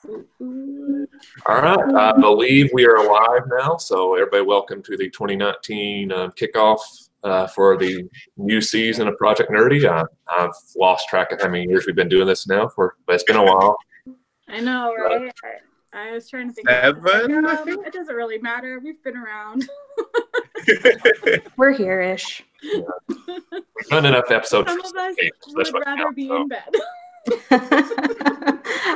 All right, I believe we are live now. So everybody, welcome to the 2019 kickoff for the new season of Project Nerdy. I've lost track of how many years we've been doing this now, but it's been a while. I know, right? I was trying to think. It doesn't really matter. We've been around. We're here-ish. Yeah. We've done enough episodes. Some of us would rather be in bed.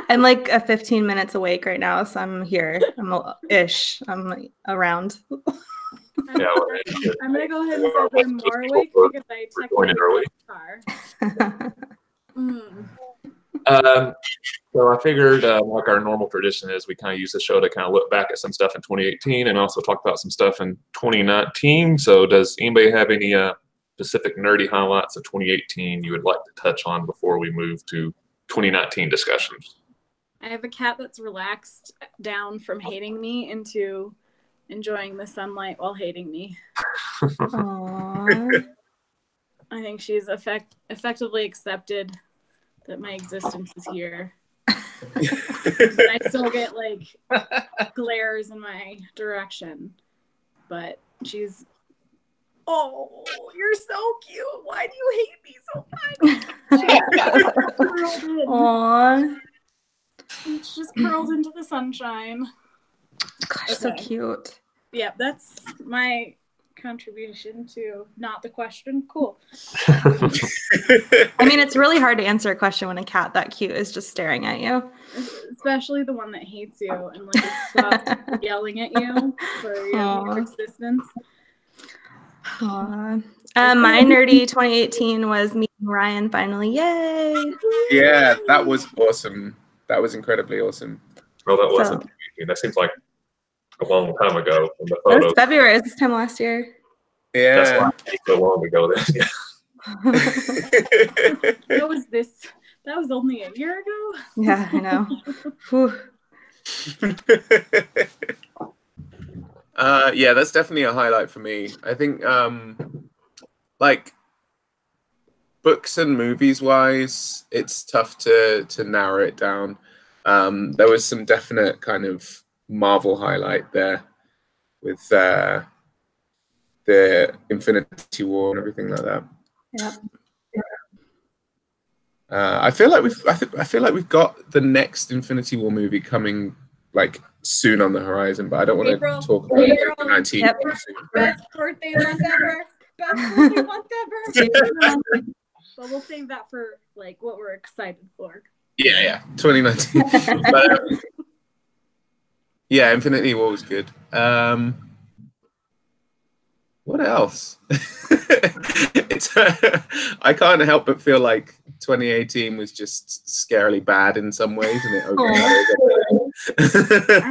I'm like 15 minutes awake right now, so I'm here. I'm around. Yeah, I'm gonna go ahead and say I'm more awake because I technically early. So I figured, like our normal tradition is, we kind of use the show to kind of look back at some stuff in 2018 and also talk about some stuff in 2019. So does anybody have any specific nerdy highlights of 2018 you would like to touch on before we move to 2019 discussions? I have a cat that's relaxed down from hating me into enjoying the sunlight while hating me. Aww. I think she's effectively accepted that my existence is here. But I still get like glares in my direction. But she's, oh, you're so cute. Why do you hate me so much? Aww. She's just curled into the sunshine. Gosh, so cute. Yeah, that's my contribution to not the question. Cool. I mean, it's really hard to answer a question when a cat that cute is just staring at you. Especially the one that hates you and like stops yelling at you for your existence. Aww. My nerdy 2018 was meeting Ryan finally. Yay! Yeah, that was awesome. That was incredibly awesome. Well, that wasn't. That seems like a long time ago from the It photos. was February. It was this time last year. Yeah. That's why it's so long ago then. That was only a year ago? Yeah, I know. Yeah, that's definitely a highlight for me. I think like books and movies wise, it's tough to narrow it down. There was some definite kind of Marvel highlight there with the Infinity War and everything like that. Yeah. I feel like we've got the next Infinity War movie coming like soon on the horizon, but I don't want to talk about it. 2019. Yep. Best birthday month ever. Best birthday month ever. But we'll save that for like what we're excited for. Yeah, 2019. But, yeah, Infinity War was good. What else? I can't help but feel like 2018 was just scarily bad in some ways, and it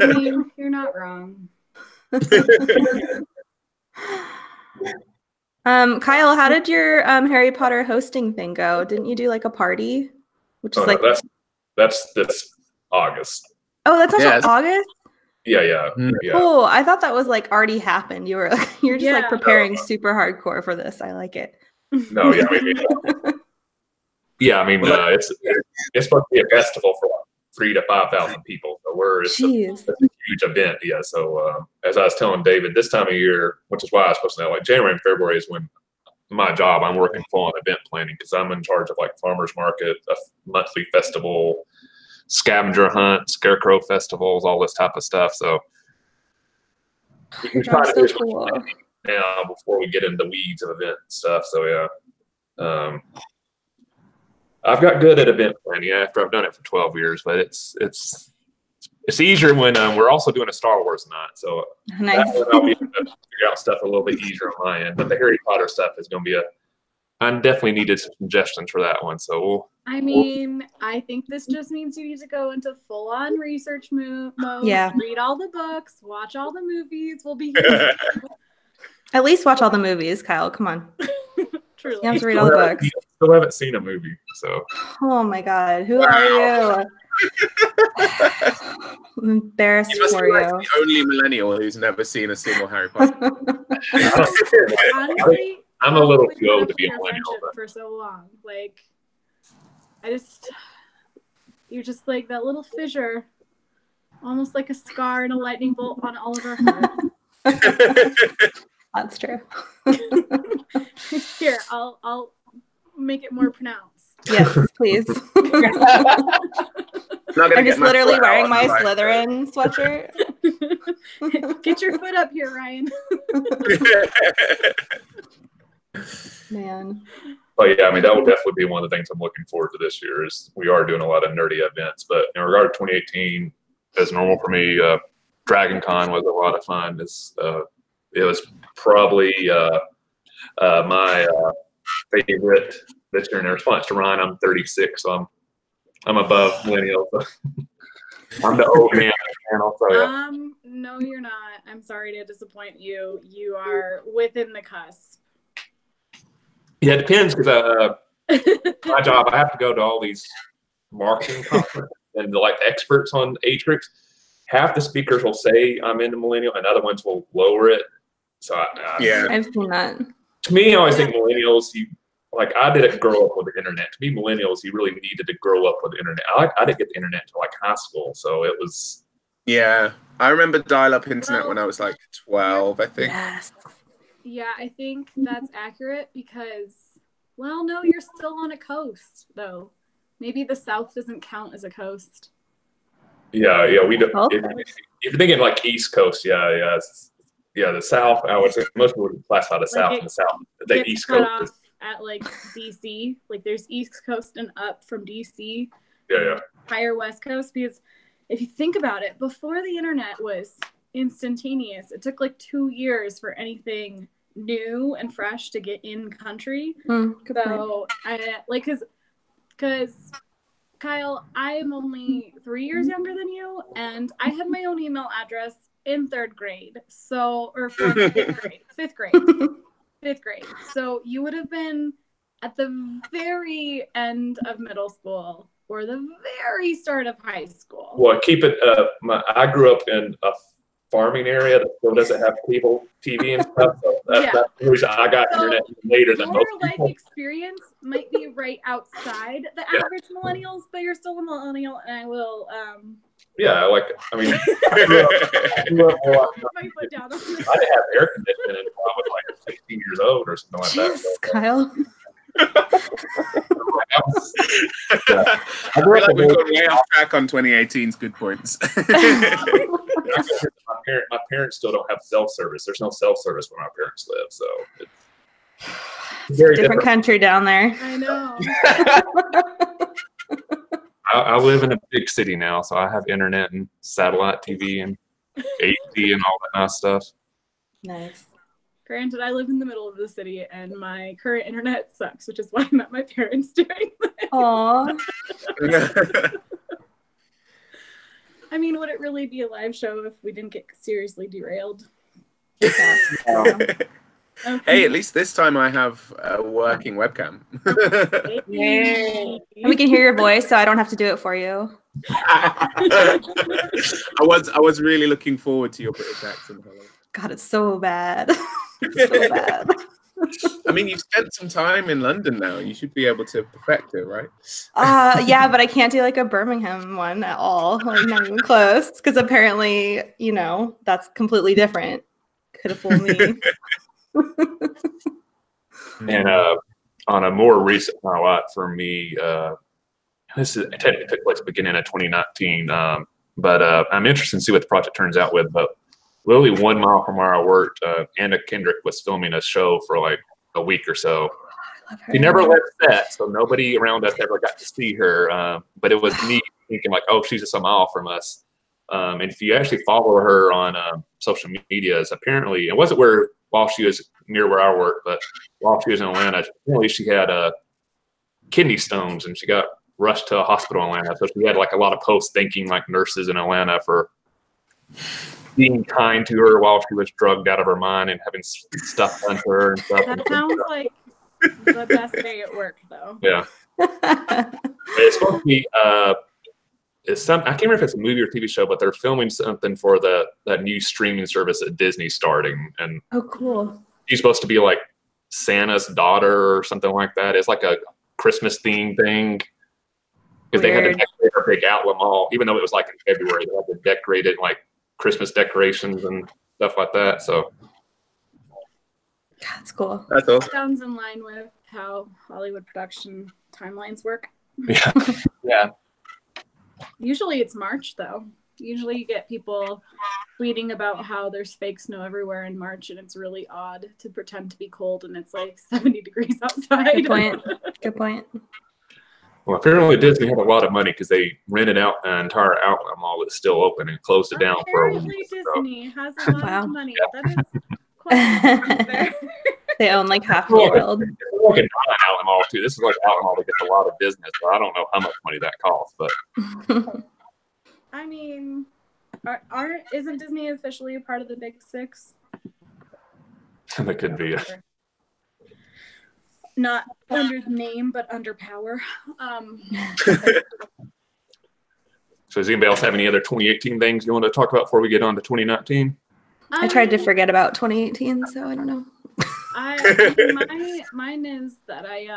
I mean, you're not wrong. Kyle, how did your Harry Potter hosting thing go? Didn't you do like a party? Which is like that's August. Oh, that's not August? Yeah. Cool. I thought that was like already happened. You're just like preparing super hardcore for this. I like it. No, yeah. I mean, it's supposed to be a festival for like 3,000 to 5,000 people. So it's a huge event. Yeah. So as I was telling David, this time of year, which is why I was supposed to know, like January and February is when my job, I'm working full on event planning because I'm in charge of like farmers market, a monthly festival, scavenger hunt, scarecrow festivals, all this type of stuff. So we can try to do cool. now before we get into the weeds of event stuff. So yeah, I've got good at event planning after I've done it for 12 years, but it's easier when we're also doing a Star Wars night. So nice. I'll be able to figure out stuff a little bit easier on my end. But the Harry Potter stuff is going to be I definitely needed some suggestions for that one. So I think this just means you need to go into full-on research mode. Yeah. Read all the books, watch all the movies. We'll be here. At least watch all the movies, Kyle. Come on. Truly. You have to read all the books. I still haven't seen a movie, so. Oh my God, who are you? I'm embarrassed for you. The only millennial who's never seen a single Harry Potter. Honestly, I'm a little too old to be a millennial. For so long, like, you're just like that little fissure almost like a scar and a lightning bolt on all of our hearts. That's true. Here, I'll make it more pronounced. Yes, please. I'm just literally wearing my Slytherin sweatshirt. Get your foot up here, Ryan. Man. But yeah, I mean, that will definitely be one of the things I'm looking forward to this year is we are doing a lot of nerdy events. But in regard to 2018, as normal for me, Dragon Con was a lot of fun. It was probably my favorite this year. In response to Ryan, I'm 36, so I'm above millennials. I'm the old man. No, you're not. I'm sorry to disappoint you. You are within the cusp. Yeah, it depends because my job, I have to go to all these marketing conferences and like the experts on age groups. Half the speakers will say I'm into millennial, and other ones will lower it. So I've seen that. To me, I always think millennials. I didn't grow up with the internet. To me, millennials, you really needed to grow up with the internet. I didn't get the internet until like high school, so it was. Yeah, I remember dial-up internet when I was like 12, I think. Yes. Yeah, I think that's accurate because, well, no, you're still on a coast, though. Maybe the South doesn't count as a coast. Yeah, we don't. If you're thinking like East Coast, the South. I would say most people would classify the South and the South. The East Coast at like DC, like there's East Coast and up from DC. Yeah. Higher West Coast, because if you think about it, before the internet was instantaneous, it took like 2 years for anything new and fresh to get in country. So because Kyle, I am only 3 years younger than you, and I had my own email address in 3rd grade. So, or 5th grade. So you would have been at the very end of middle school or the very start of high school. Well, keep it. I grew up in a farming area that still doesn't have cable TV and stuff. So that's the reason I got internet later than most people. Your life experience might be right outside the average millennials, but you're still a millennial, and I will. I grew up my foot down on this. I didn't have air conditioning until I was like 16 years old or something like that. So, Kyle. I feel like we've got way off track on 2018's good points. My parents still don't have self-service. There's no self-service where my parents live, so it's very different country down there. I know. I live in a big city now, so I have internet and satellite TV and HD and all that nice stuff. Nice. Granted, I live in the middle of the city, and my current internet sucks, which is why I'm at my parents' doing this. Aww. I mean, would it really be a live show if we didn't get seriously derailed? Hey, at least this time I have a working webcam. Yay. And we can hear your voice, so I don't have to do it for you. I was really looking forward to your British accent. God, it's so bad. It's so bad. I mean, you've spent some time in London now. You should be able to perfect it, right? Yeah, but I can't do like a Birmingham one at all. Like, not even close. Because apparently, that's completely different. Could have fooled me. And on a more recent highlight for me, this is technically took place beginning of 2019. But I'm interested to see what the project turns out with. But literally 1 mile from where I worked, Anna Kendrick was filming a show for like a week or so. She never left set, so nobody around us ever got to see her. But it was neat thinking like, oh, she's just a mile from us. And if you actually follow her on social media, apparently it wasn't while she was near where I work, but while she was in Atlanta, apparently she had kidney stones and she got rushed to a hospital in Atlanta. So she had like a lot of posts thanking like nurses in Atlanta for being kind to her while she was drugged out of her mind and having stuff done to her and stuff. That sounds like the best day at work, though. Yeah. It's supposed to be I can't remember if it's a movie or TV show, but they're filming something for that new streaming service at Disney starting. And oh, cool. She's supposed to be like Santa's daughter or something like that. It's like a Christmas themed thing. because they had to decorate our big outlet mall, even though it was like in February. They had to decorate it like Christmas decorations and stuff like that. So that's cool. That's awesome. Sounds in line with how Hollywood production timelines work. yeah, yeah. Usually it's March though. Usually you get people tweeting about how there's fake snow everywhere in March, and it's really odd to pretend to be cold and it's like 70 degrees outside. Good point. Good point. Well, apparently Disney had a lot of money because they rented out an entire outlet mall that's still open and closed it down for a Apparently week. Disney has a lot Wow. of money. That is quite there. They own like half the world. It's like a non-outlet mall too. This is like an outlet mall that gets a lot of business, so I don't know how much money that costs, but I mean, isn't Disney officially a part of the Big Six? that could be. Not under name, but under power. So does anybody else have any other 2018 things you want to talk about before we get on to 2019? I tried to forget about 2018, so I don't know. Mine is that I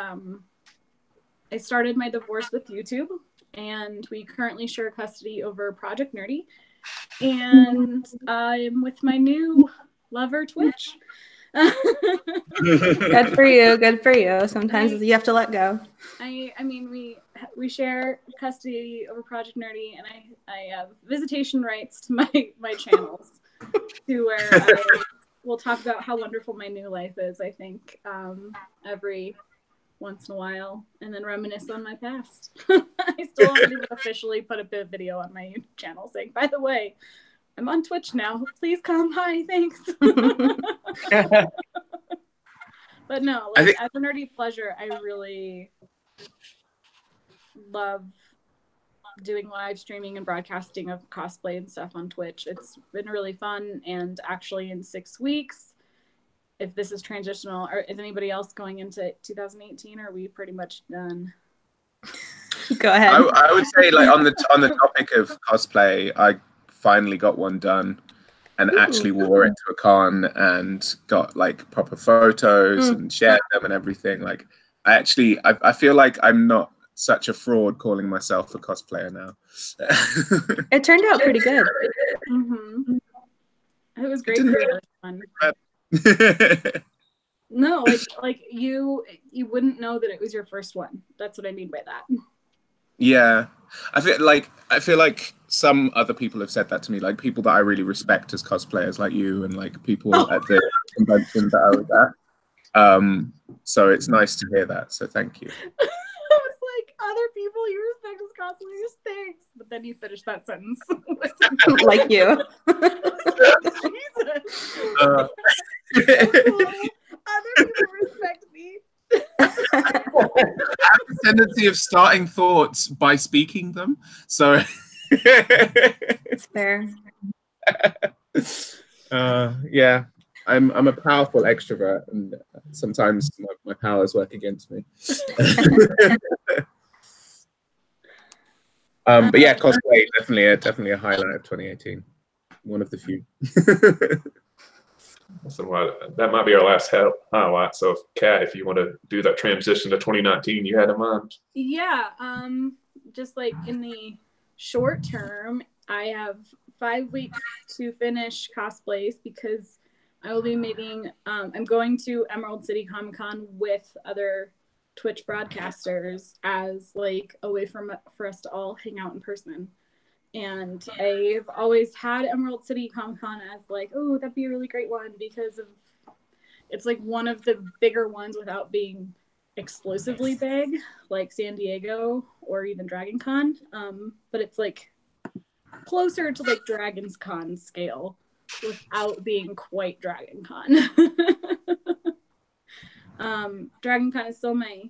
started my divorce with YouTube, and we currently share custody over ProjectNerdy, and I'm with my new lover, Twitch. Good for you. Good for you. Sometimes you have to let go. I mean, we share custody over ProjectNerdy, and I have visitation rights to my channels, to where I will talk about how wonderful my new life is. I think every once in a while, and then reminisce on my past. I still haven't officially put a video on my YouTube channel saying, by the way, I'm on Twitch now. Please come. Hi, thanks. But no, like, as a nerdy pleasure, I really love doing live streaming and broadcasting of cosplay and stuff on Twitch. It's been really fun, and actually in 6 weeks, if this is transitional, or is anybody else going into 2018, or are we pretty much done? Go ahead. I would say, like, on the topic of cosplay, I finally got one done and actually wore it to a con and got like proper photos and shared them and everything. Like, I feel like I'm not such a fraud calling myself a cosplayer now. It turned out pretty good. Mm-hmm. It was great. Fun. No, like you wouldn't know that it was your first one. That's what I mean by that. Yeah, I feel like some other people have said that to me, like people that I really respect as cosplayers, like you, and like people at the convention that I was at. So it's nice to hear that. So thank you. I was like, other people you respect as cosplayers, thanks. But then you finished that sentence. Like you. Jesus. Other people respect me. I have a tendency of starting thoughts by speaking them, so It's fair. Yeah, I'm a powerful extrovert, and sometimes my powers work against me. But yeah, cosplay definitely a highlight of 2018. One of the few. So that might be our last highlight. So, Kat, if you want to do that transition to 2019, you had in mind? Yeah, just like in the short term, I have 5 weeks to finish cosplays because I will be making. I'm going to Emerald City Comic Con with other Twitch broadcasters as like a way for us to all hang out in person. And I've always had Emerald City Comic Con as like, oh, that'd be a really great one because it's like one of the bigger ones without being explosively big, like San Diego or even Dragon Con. But it's like closer to like Dragon's Con scale without being quite Dragon Con. Dragon Con is still my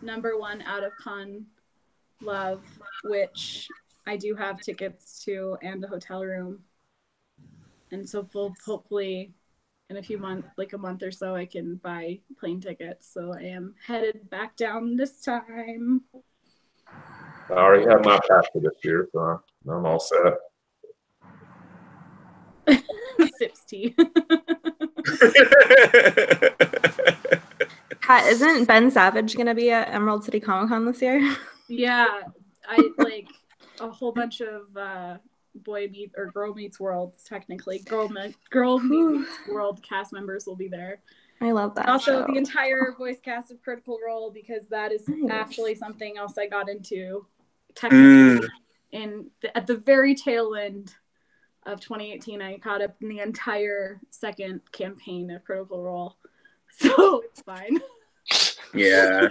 #1 out of con love, which I do have tickets to and a hotel room. And so hopefully in a few months, like a month or so, I can buy plane tickets. So I am headed back down this time. I already have my pass for this year, so I'm all set. Sips tea. Kat, isn't Ben Savage going to be at Emerald City Comic Con this year? Yeah, I like a whole bunch of boy meet or girl meets world, technically girl meets world cast members will be there. I love that. Also, show. the entire voice cast of Critical Role, because that is actually something else I got into technically at the very tail end of 2018. I caught up in the entire second campaign of Critical Role, so it's fine. Yeah.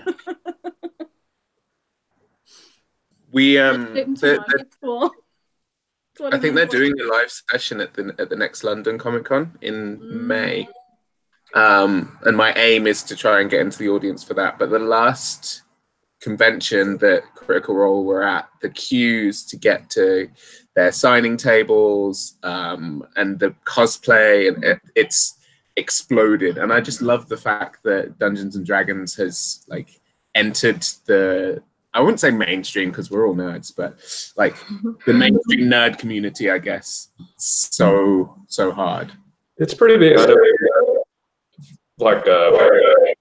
We it's cool. I think they're doing a live session at the next London Comic Con in May. And my aim is to try and get into the audience for that. But the last convention that Critical Role were at, the queues to get to their signing tables and the cosplay, and it's exploded. And I just love the fact that Dungeons and Dragons has like entered the, I wouldn't say mainstream because we're all nerds, but like the mainstream nerd community, I guess, so hard. It's pretty big. Like the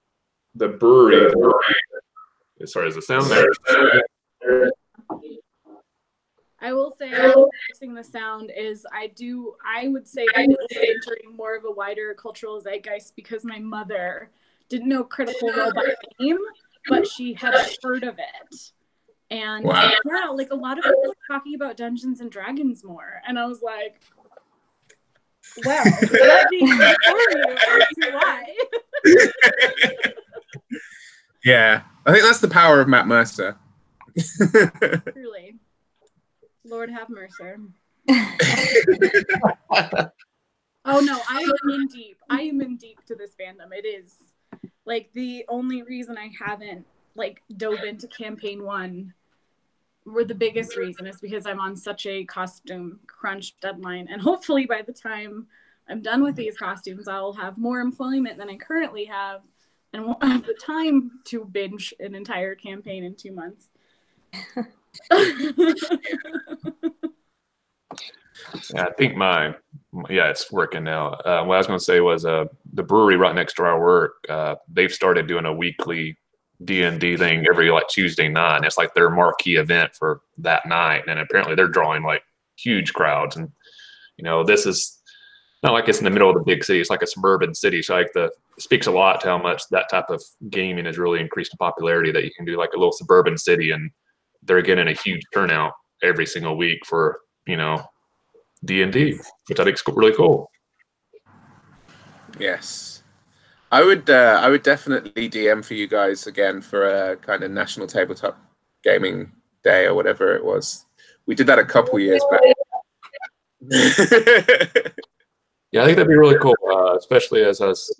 brewery. Sorry, is the sound there? I will say, fixing the sound is I would say that it's entering more of a wider cultural zeitgeist because my mother didn't know Critical Role by name, but she had heard of it. And yeah, like a lot of people are talking about Dungeons and Dragons more. And I was like, well, let me inform you as to why. Yeah, I think that's the power of Matt Mercer. Truly. Lord have mercy. Oh no, I am in deep. I am in deep to this fandom. It is like the only reason I haven't like dove into campaign 1, were the biggest reason is because I'm on such a costume crunch deadline, and hopefully by the time I'm done with these costumes, I'll have more employment than I currently have, and won't have the time to binge an entire campaign in 2 months. Yeah, I think it's working now. What I was going to say was the brewery right next to our work, they've started doing a weekly D&D thing every like Tuesday night. It's like their marquee event for that night, and apparently they're drawing like huge crowds. And you know, this is not like it's in the middle of the big city. It's like a suburban city. So like it speaks a lot to how much that type of gaming has really increased in popularity, that you can do like a little suburban city and they're getting a huge turnout every single week for, you know, D&D, which I think is really cool. Yes. I would definitely DM for you guys again for a kind of National Tabletop Gaming Day or whatever it was. We did that a couple years back. Yeah, I think that'd be really cool, especially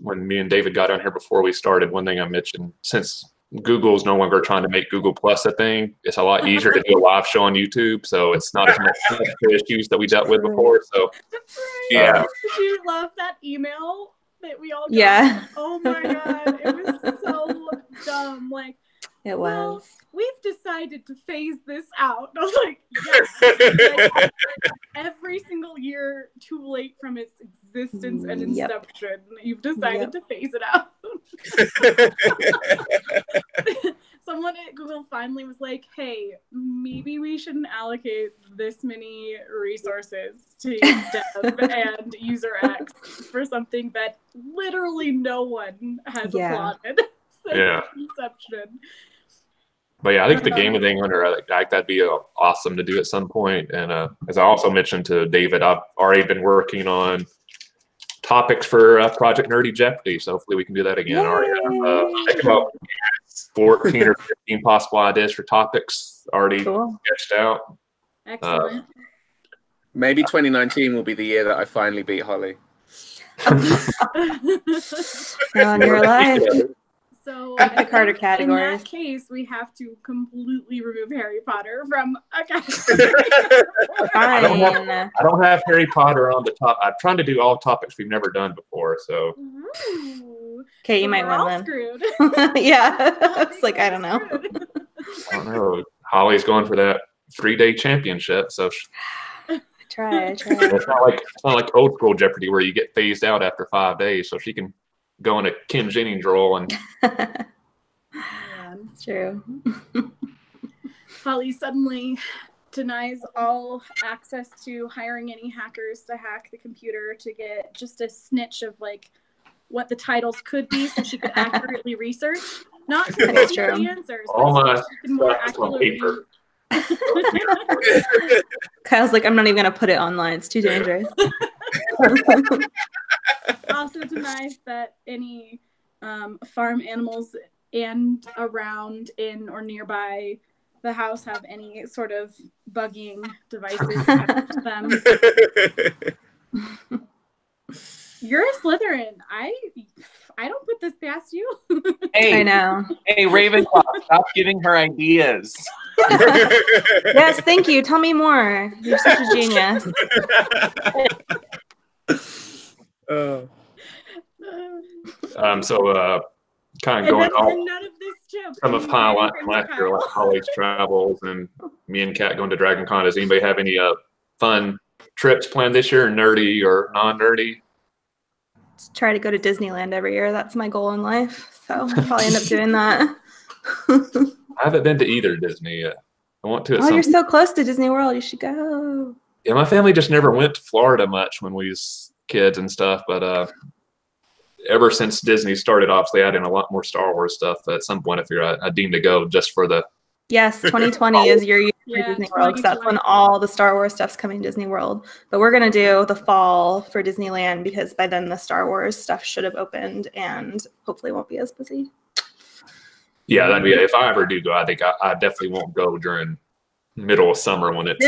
when me and David got on here before we started. One thing I mentioned, since Google's no longer trying to make Google Plus a thing, it's a lot easier to do a live show on YouTube, so it's not as much issues that we dealt with before. So, yeah. Did you love that email that we all got? Yeah. Oh my god, it was so dumb. Like, it was. Well, we've decided to phase this out. I was like, yeah. Like, every single year too late from its existence and inception, you've decided to phase it out. Someone at Google finally was like, hey, maybe we shouldn't allocate this many resources to dev and user X for something that literally no one has applauded since inception. But yeah, I think the gaming thing under like that'd be awesome to do at some point. And as I also mentioned to David, I've already been working on topics for Project Nerdy Jeopardy, so hopefully we can do that again. I already have about 14 or 15 possible ideas for topics already sketched out. Excellent. Maybe 2019 will be the year that I finally beat Holly. On your life. So the Carter categories. In that case, we have to completely remove Harry Potter from a category. I don't have Harry Potter on the top. I'm trying to do all topics we've never done before. So. Okay, you might win then. Screwed. Yeah, it's like I don't know. I don't know. Holly's going for that 3-day championship, so. Try. It's not like old school Jeopardy where you get phased out after 5 days, so she can go in a Kim Jennings role and it's true. Holly suddenly denies all access to hiring any hackers to hack the computer to get just a snitch of like what the titles could be so she could accurately research. Not to get the answers, all my so she can more accurately. Kyle's like, I'm not even gonna put it online. It's too dangerous. Also denies that any farm animals and around, in, or nearby the house have any sort of bugging devices attached to them. You're a Slytherin. I don't put this past you. Hey, I know. Hey, Ravenclaw, stop giving her ideas. Yes, thank you. Tell me more. You're such a genius. Kind of going off none of this joke. some of highlight last year, like Holly's travels and me and Kat going to Dragon Con. Does anybody have any fun trips planned this year, nerdy or non-nerdy? Try to go to Disneyland every year. That's my goal in life. So I'll probably end up doing that. I haven't been to either Disney yet. I want to. You're so close to Disney World. You should go. Yeah, my family just never went to Florida much when we was kids and stuff. But ever since Disney started, obviously adding a lot more Star Wars stuff. At some point, I figure I deem to go just for the. Yes, 2020 is your year for Disney World, because that's when all the Star Wars stuff's coming to Disney World. But we're going to do the fall for Disneyland because by then the Star Wars stuff should have opened and hopefully won't be as busy. Yeah, that'd be, if I ever do go, I think I definitely won't go during middle of summer when it's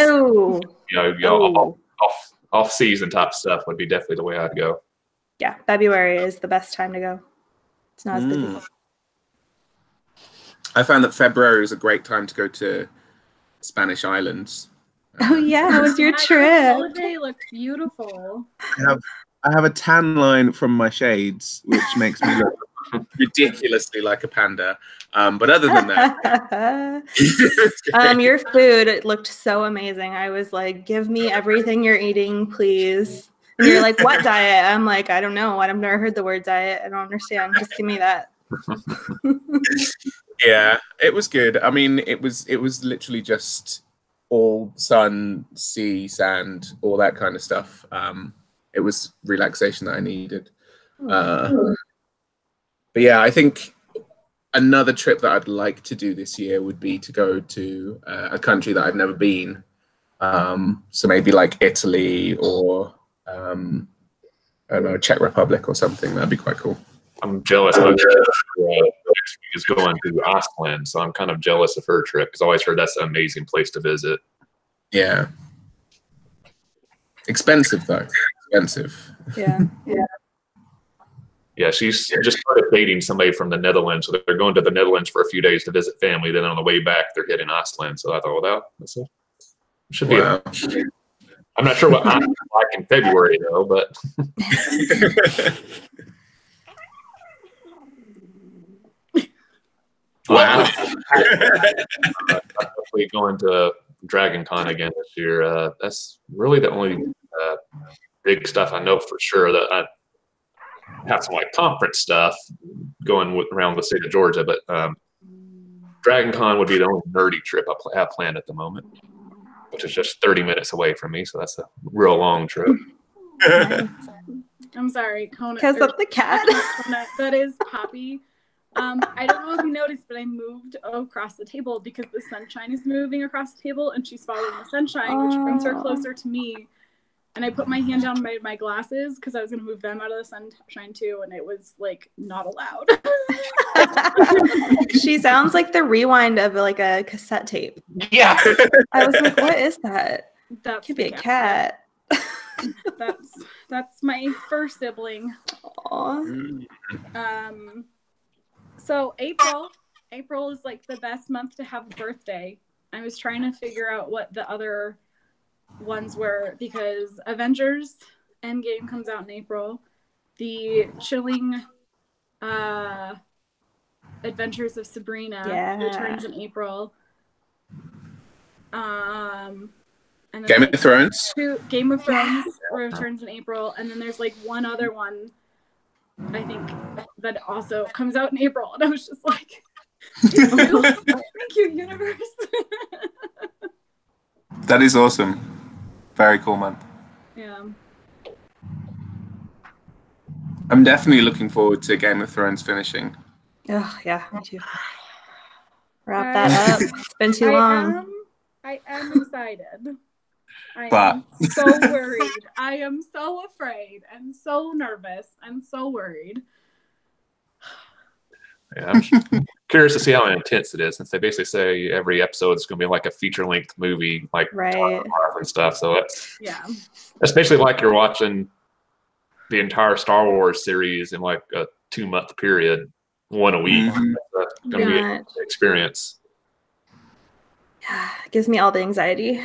off season type stuff would be definitely the way I'd go. Yeah, February is the best time to go. It's not as busy. I found that February is a great time to go to Spanish islands. Oh yeah, how was your trip? The holiday looked beautiful. I have a tan line from my shades, which makes me look ridiculously like a panda. But other than that, your food looked so amazing. I was like, give me everything you're eating, please. And you're like, what diet? I'm like, I don't know. I've never heard the word diet. I don't understand. Just give me that. Yeah, it was good. I mean, it was literally just all sun, sea, sand, all that kind of stuff. It was relaxation that I needed. But yeah, I think another trip that I'd like to do this year would be to go to a country that I've never been. So maybe like Italy or I don't know, Czech Republic or something. That'd be quite cool. I'm jealous. My next week is going to Iceland, so I'm kind of jealous of her trip because I always heard that's an amazing place to visit. Yeah. Expensive though. Expensive. Yeah. Yeah, she's just started dating somebody from the Netherlands, so they're going to the Netherlands for a few days to visit family. Then on the way back, they're hitting Iceland. So I thought, well, that should be. Wow. I'm not sure what I'm like in February though, but. Wow. Definitely going to Dragon Con again this year. That's really the only big stuff I know for sure. That I have some like conference stuff going around the state of Georgia, but Dragon Con would be the only nerdy trip I have planned at the moment, which is just 30 minutes away from me. So that's a real long trip. I'm sorry, Kona. Because of the cat. Kona, that is Poppy. I don't know if you noticed, but I moved across the table because the sunshine is moving across the table and she's following the sunshine, which brings her closer to me. And I put my hand down my glasses because I was going to move them out of the sunshine too, and it was like not allowed. She sounds like the rewind of like a cassette tape. Yeah. I was like, what is that? That could be a cat. That's my first sibling. Aww. So April is like the best month to have a birthday. I was trying to figure out what the other ones were because Avengers Endgame comes out in April. The Chilling Adventures of Sabrina returns in April. And then Game of Thrones. Game of Thrones returns in April, and then there's like one other one I think that also comes out in April, and I was just like, Thank you, universe. That is awesome. Very cool month. Yeah. I'm definitely looking forward to Game of Thrones finishing. Oh, yeah, me too. Wrap that up. It's been too long. I am excited. I But- am so worried. I am so afraid and so nervous and so worried. Yeah, I'm curious to see how intense it is, since they basically say every episode is going to be like a feature-length movie, like Right. and stuff. So that's Yeah. especially like you're watching the entire Star Wars series in like a 2-month period, one a week. Mhm. That's going to be an experience. Yeah, it gives me all the anxiety.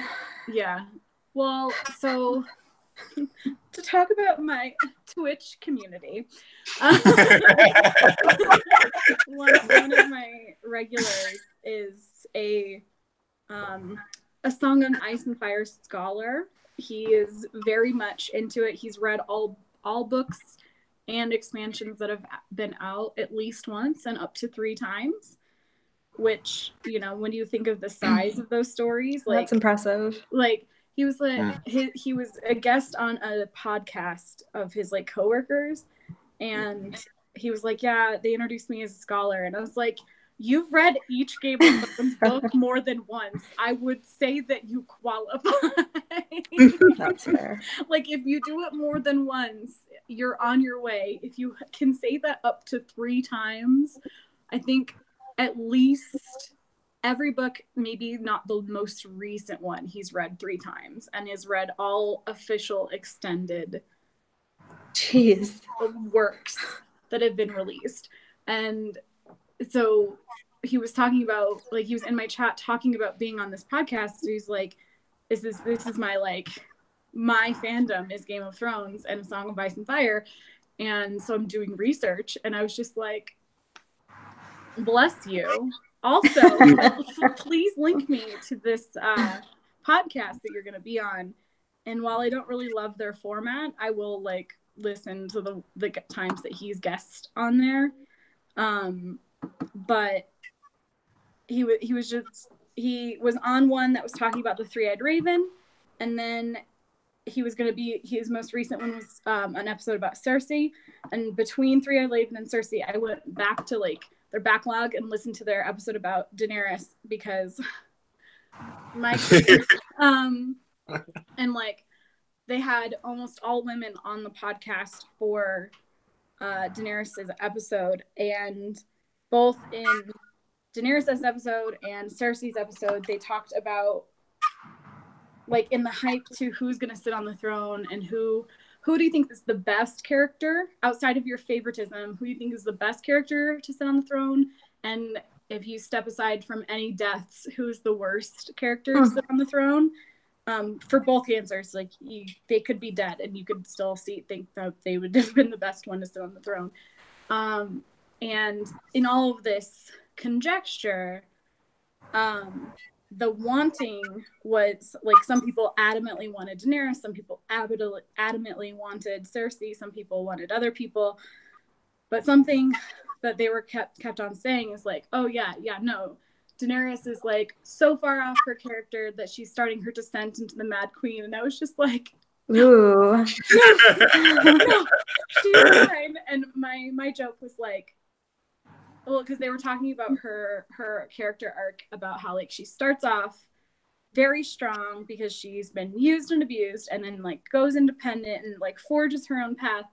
Yeah. Well, so to talk about my Twitch community, one of my regulars is a Song on Ice and Fire scholar. He is very much into it. He's read all books and expansions that have been out at least once and up to 3 times. Which, you know, when you think of the size of those stories, like That's impressive. Like he was he was a guest on a podcast of his like coworkers, and he was like, yeah, they introduced me as a scholar, and I was like, you've read each Game of Thrones book more than once. I would say that you qualify. That's fair. Like, if you do it more than once, you're on your way. If you can say that up to 3 times, I think at least every book, maybe not the most recent one, he's read 3 times and has read all official extended works that have been released. And so he was talking about, like, he was in my chat talking about being on this podcast. So he's like, this is my, like, my fandom is Game of Thrones and Song of Ice and Fire. And so I'm doing research, and I was just like, bless you. Also, please link me to this podcast that you're going to be on. And while I don't really love their format, I will like listen to the times that he's guest on there. But he was on one that was talking about the 3-eyed raven, and then he was going to be, his most recent one was an episode about Cersei. And between 3-eyed raven and Cersei, I went back to like their backlog and listened to their episode about Daenerys, because my and like they had almost all women on the podcast for Daenerys' episode, and both in Daenerys' episode and Cersei's episode, they talked about like in the hype to who's going to sit on the throne, and who do you think is the best character outside of your favoritism? Who do you think is the best character to sit on the throne? And if you step aside from any deaths, who's the worst character to sit on the throne? For both answers, like they could be dead, and you could still think that they would have been the best one to sit on the throne. And in all of this conjecture, the wanting was like, some people adamantly wanted Daenerys, some people adamantly wanted Cersei, some people wanted other people. But something that they were kept on saying is like, oh yeah, no, Daenerys is like so far off her character that she's starting her descent into the Mad Queen. And I was just like, ooh, no, she's fine. And my joke was like, well, because they were talking about her character arc, about how like she starts off very strong because she's been used and abused, and then like goes independent and like forges her own path.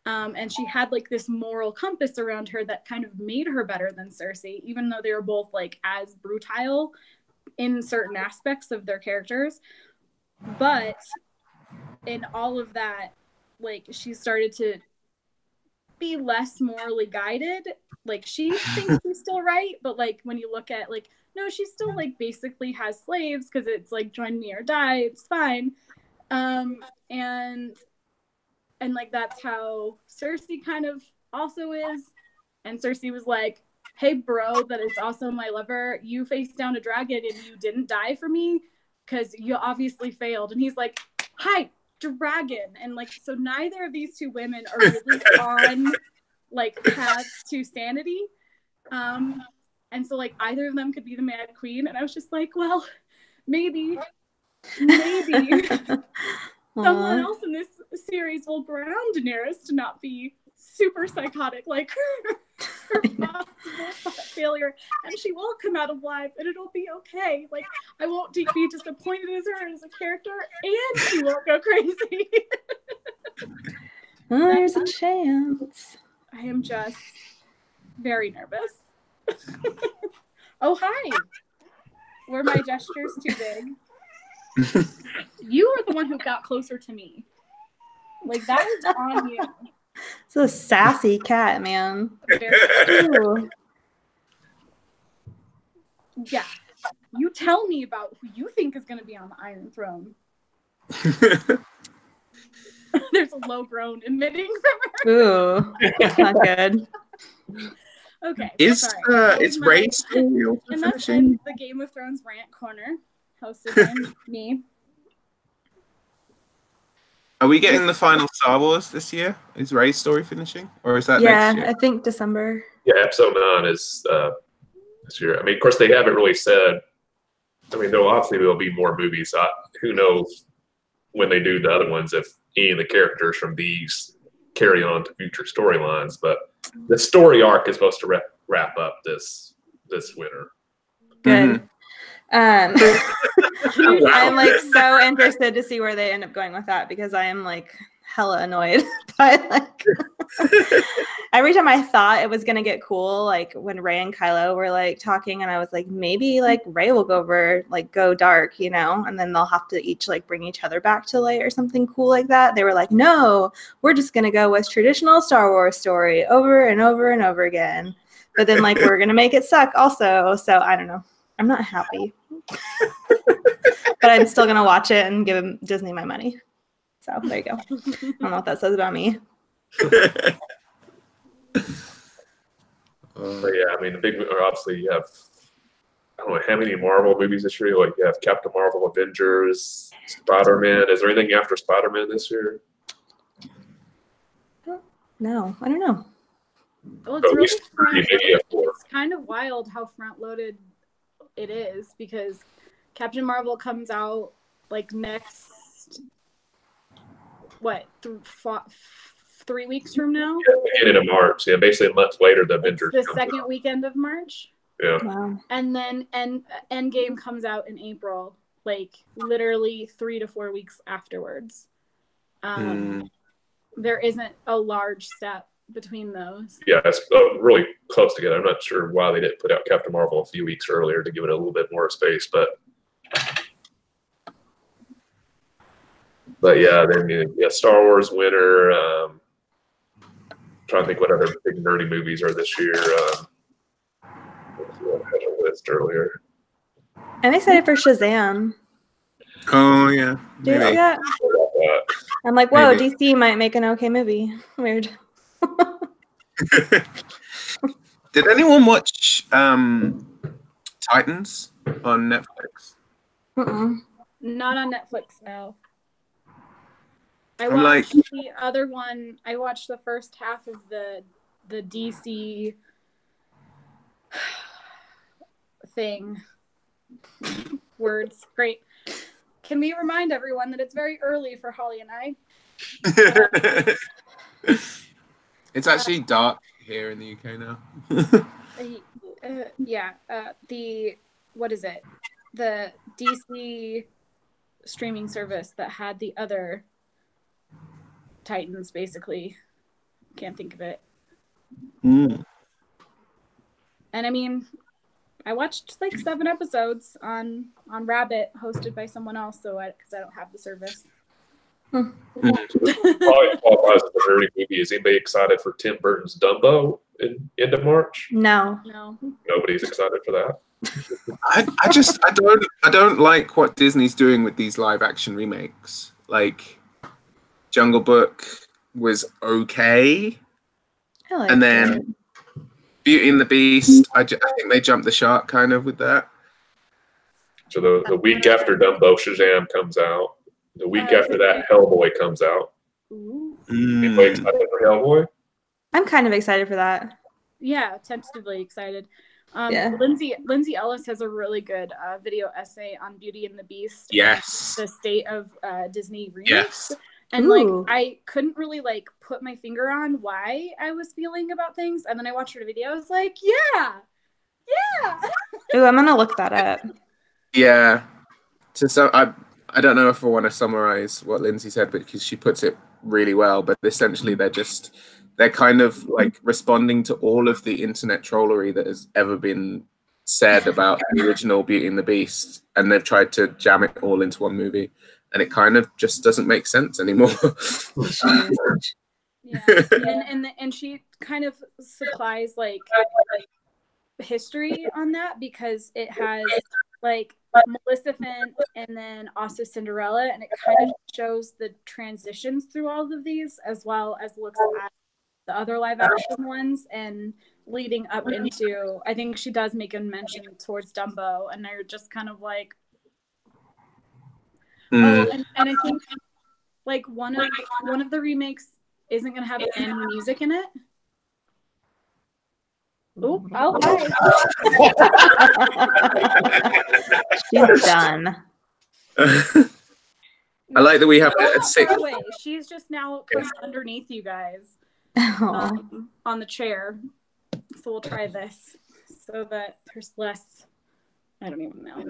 And she had like this moral compass around her that kind of made her better than Cersei, even though they were both like as brutal in certain aspects of their characters. But in all of that, like she started to be less morally guided. Like she thinks she's still right, but like when you look at like, no, she still like basically has slaves because it's like join me or die, it's fine. And like that's how Cersei kind of also is. And Cersei was like, hey bro, that is also my lover, you faced down a dragon and you didn't die for me because you obviously failed. And he's like, hi, dragon. And like, so neither of these two women are really on like paths to sanity. And And so like either of them could be the Mad Queen. And I was just like, well, maybe someone else in this series will ground Daenerys to not be super psychotic like her possible failure, and she will come out alive and it'll be okay. Like, I won't be disappointed as her as a character, and she won't go crazy. Oh, there's a chance. I am just very nervous. Oh, hi. Were my gestures too big? You are the one who got closer to me. Like, that was on you. It's a sassy cat, man. Ooh. Yeah. You tell me about who you think is going to be on the Iron Throne. There's a low groan emitting from her. Ooh, that's not good. Okay. Is Ray still and that's finishing? the Game of Thrones rant corner, hosted by me. Are we getting the final Star Wars this year? Is Ray's story finishing, or is that next year? I think December. Yeah, episode 9 is this year. I mean, of course, they haven't really said. I mean, there'll be more movies. Who knows when they do the other ones if any of the characters from these carry on to future storylines. But the story arc is supposed to wrap up this winter. Good. Mhm. Wow. I'm like so interested to see where they end up going with that, because I am like hella annoyed by like every time I thought it was gonna get cool, like when Rey and Kylo were like talking, and I was like, maybe like Rey will go dark, you know, and then they'll have to each like bring each other back to light or something cool like that. They were like, no, we're just gonna go with traditional Star Wars story over and over and over again, but then like we're gonna make it suck also. So I don't know. I'm not happy. But I'm still going to watch it and give Disney my money. So there you go. I don't know what that says about me. But yeah, I mean, the big obviously you have, I don't know how many Marvel movies this year. Like you have Captain Marvel, Avengers, Spider-Man. Is there anything after Spider-Man this year? No, I don't know. Well, it's At really least 3, maybe 4. It's kind of wild how front-loaded it is, because Captain Marvel comes out like next, what, 3 weeks from now? Yeah, beginning of March. Yeah, basically a month later, the Avengers. The second weekend of March. Yeah. Wow. And then Endgame comes out in April, like literally 3 to 4 weeks afterwards. There isn't a large step between those. Yeah, it's really close together. I'm not sure why they didn't put out Captain Marvel a few weeks earlier to give it a little bit more space, but yeah, then Star Wars winter. Trying to think what other big nerdy movies are this year. I had a list earlier. I'm excited for Shazam. Oh yeah. Do you Maybe. see that? I'm like, whoa, Maybe. DC might make an okay movie. Weird. Did anyone watch Titans on Netflix? Mm-mm. Not on Netflix, no. I I'm watched like- the other one. I watched the first half of the DC thing. Words. Great. Can we remind everyone that it's very early for Holly and I? It's actually dark here in the UK now. What is it? The DC streaming service that had the other Titans, basically. Can't think of it. And I mean, I watched like 7 episodes on Rabbit, hosted by someone else, because I don't have the service. Probably qualifies as a nerdy movie. Is anybody excited for Tim Burton's Dumbo in end of March? No. Nobody's excited for that. I don't like what Disney's doing with these live action remakes. Like Jungle Book was okay, I like and then Beauty and the Beast. I think they jumped the shark kind of with that. So the week after Dumbo, Shazam comes out. The week after that, Hellboy comes out. Ooh. Anybody excited for Hellboy? I'm kind of excited for that. Yeah, tentatively excited. Lindsay Ellis has a really good video essay on Beauty and the Beast. Yes. The state of Disney remakes. Yes. And like I couldn't really like put my finger on why I was feeling about things, and then I watched her video. I was like, yeah. Ooh, I'm gonna look that up. Yeah. So I don't know if I want to summarize what Lindsay said, because she puts it really well. But essentially, they're kind of like responding to all of the internet trollery that has ever been said about the original Beauty and the Beast, and they've tried to jam it all into one movie, and it kind of just doesn't make sense anymore. And she kind of supplies like history on that, because it has like Maleficent and then also Cinderella, and it kind of shows the transitions through all of these, as well as looks at the other live action ones and leading up into, I think she does make a mention towards Dumbo, and they're just kind of like, and I think like one of the remakes isn't going to have any music in it. Oh, she's done. I like that we have a six. She's just now coming underneath you guys on the chair. So we'll try this so that there's less. I don't even know.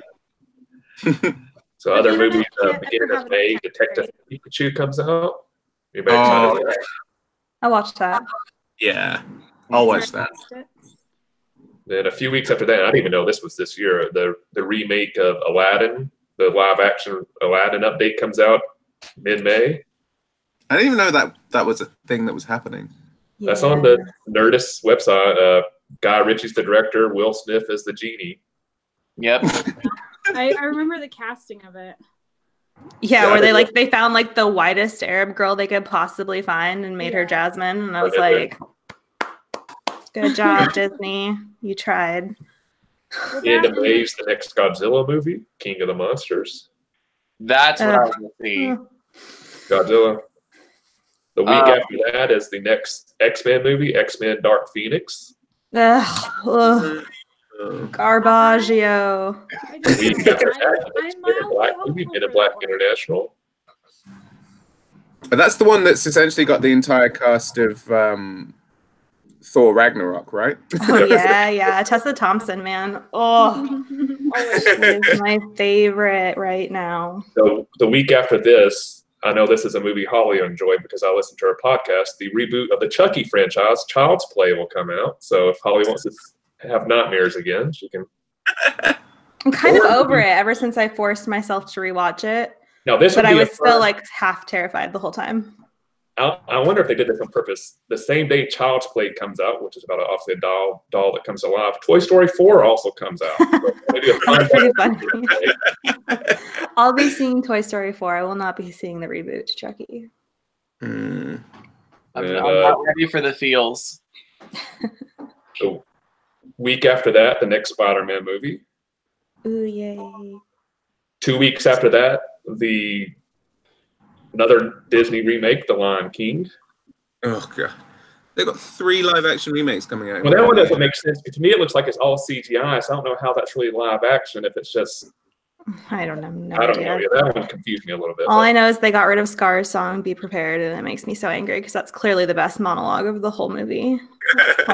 So other movies, beginning of May, Detective Pikachu comes out. Anybody excited for that? I watched that. Yeah, I'll watch that. Then a few weeks after that, I didn't even know this was this year, the remake of Aladdin, the live action Aladdin update comes out mid-May. I didn't even know that was a thing that was happening. Yeah. That's on the Nerdist website. Guy Ritchie's the director. Will Smith is the genie. Yep. I remember the casting of it. Yeah, where they found like the whitest Arab girl they could possibly find and made her Jasmine, and I was like, good job, Disney. You tried. The end of May is the next Godzilla movie, King of the Monsters. That's what I was going to see. Godzilla. The week after that is the next X-Men movie, X-Men Dark Phoenix. Garbaggio. The week after that, Men in Black movie, Men in Black International. That's the one that's essentially got the entire cast of Thor Ragnarok, right? Oh yeah. Tessa Thompson, man. Oh, she's my favorite right now. So the week after this, I know this is a movie Holly enjoyed because I listened to her podcast. The reboot of the Chucky franchise, Child's Play, will come out. So if Holly wants to have nightmares again, she can. I'm kind of over it ever since I forced myself to rewatch it. Now but I was still like half terrified the whole time. I wonder if they did this on purpose. The same day Child's Play comes out, which is about obviously a doll that comes alive. Toy Story 4 also comes out. So that's pretty funny. I'll be seeing Toy Story 4. I will not be seeing the reboot to Chucky. I'm not ready for the feels. So week after that, the next Spider-Man movie. Ooh, yay. 2 weeks after that, another Disney remake, The Lion King. Oh, God. They've got 3 live-action remakes coming out. Well, that one doesn't make sense. To me, it looks like it's all CGI, so I don't know how that's really live action if it's just... I don't know. I don't know. Yeah, that one confused me a little bit. All I know is they got rid of Scar's song, Be Prepared, and it makes me so angry because that's clearly the best monologue of the whole movie.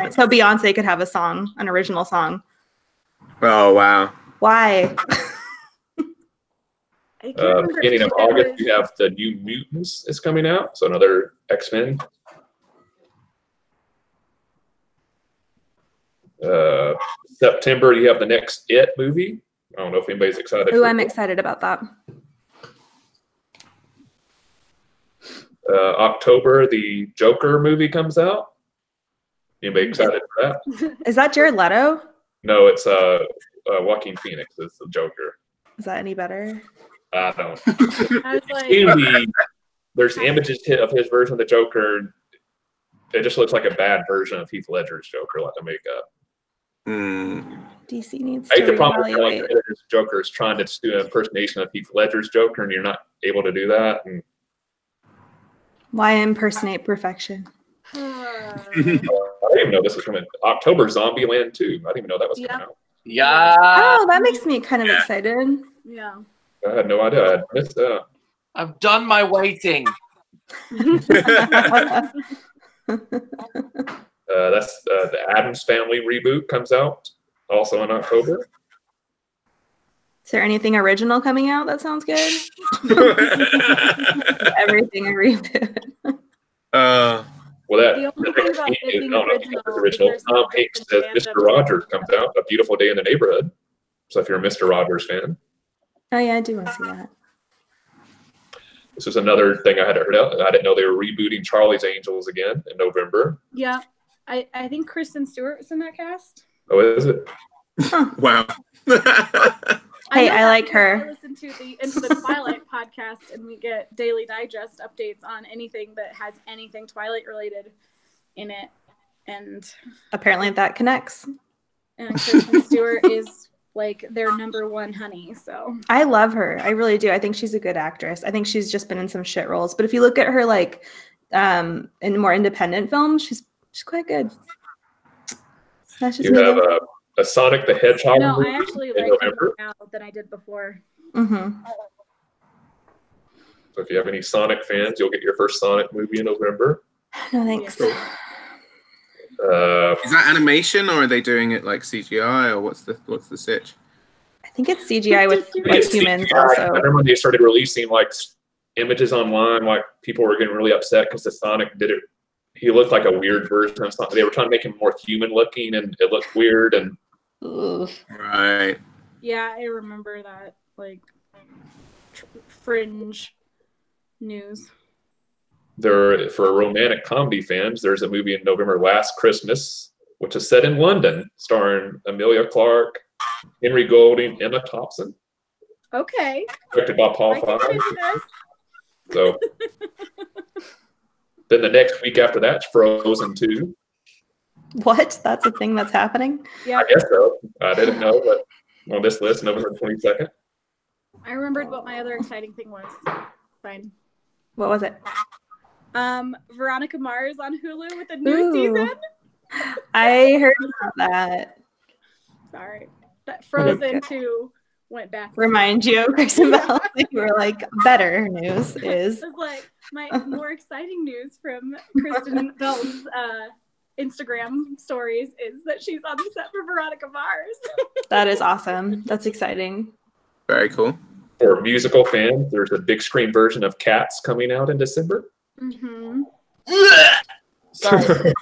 So Beyonce could have a song, an original song. Oh, wow. Why? Beginning of August, you have the New Mutants is coming out, so another X-Men. September, you have the next It movie. I don't know if anybody's excited. Ooh, I'm excited about that. October, the Joker movie comes out. Anybody excited for that? Is that Jared Leto? No, it's Joaquin Phoenix is the Joker. Is that any better? I don't. There's images of his version of the Joker. It just looks like a bad version of Heath Ledger's Joker, like the makeup. DC needs to reevaluate. Joker is trying to do an impersonation of Heath Ledger's Joker, and you're not able to do that. And why impersonate perfection? I didn't even know this was coming. October, Zombieland 2. I didn't even know that was coming out. Yeah. Oh, that makes me kind of excited. Yeah. I had no idea. I had missed that. I've done my waiting. That's the Addams Family reboot comes out also in October. Is there anything original coming out that sounds good? Everything a reboot. Well, that The only thing about it being original. Tom Hanks says Mr. Rogers comes out, A Beautiful Day in the Neighborhood. So if you're a Mr. Rogers fan. Oh yeah, I do want to see that. This is another thing I hadn't heard of. I didn't know they were rebooting Charlie's Angels again in November. Yeah. I think Kristen Stewart was in that cast. Oh, is it? Wow. Hey, I like her. I listen to the Into the Twilight podcast, and we get daily digest updates on anything that has anything Twilight related in it. And apparently that connects. And Kristen Stewart is like their number one honey. So I love her. I really do. I think she's a good actress. I think she's just been in some shit roles. But if you look at her like in more independent films, she's quite good. That's just you have a Sonic the Hedgehog. No, I actually like her more now than I did before. Mm-hmm. So if you have any Sonic fans, you'll get your first Sonic movie in November. No thanks. Is that animation, or are they doing it like CGI, or what's the sitch? I think it's CGI with like humans CGI. Also. I remember when they started releasing like images online, like people were getting really upset because the Sonic did it. He looked like a weird version of Sonic. They were trying to make him more human looking, and it looked weird. And right. Yeah, I remember that like fringe news. There, for romantic comedy fans, there's a movie in November, Last Christmas, which is set in London, starring Emilia Clarke, Henry Golding, Emma Thompson. Okay. Directed by Paul Feig. So then the next week after that's Frozen 2. What? That's a thing that's happening? Yeah. I guess so. I didn't know, but on this list, November 22nd. I remembered what my other exciting thing was. Fine. What was it? Veronica Mars on Hulu with a new season. I heard about that. Sorry. That Frozen 2 went back. Remind you of Kristen Bell. You were like, better news is. It's like my more exciting news from Kristen Bell's Instagram stories is that she's on the set for Veronica Mars. That is awesome. That's exciting. Very cool. For musical fans, there's a big screen version of Cats coming out in December. Mm-hmm. Sorry.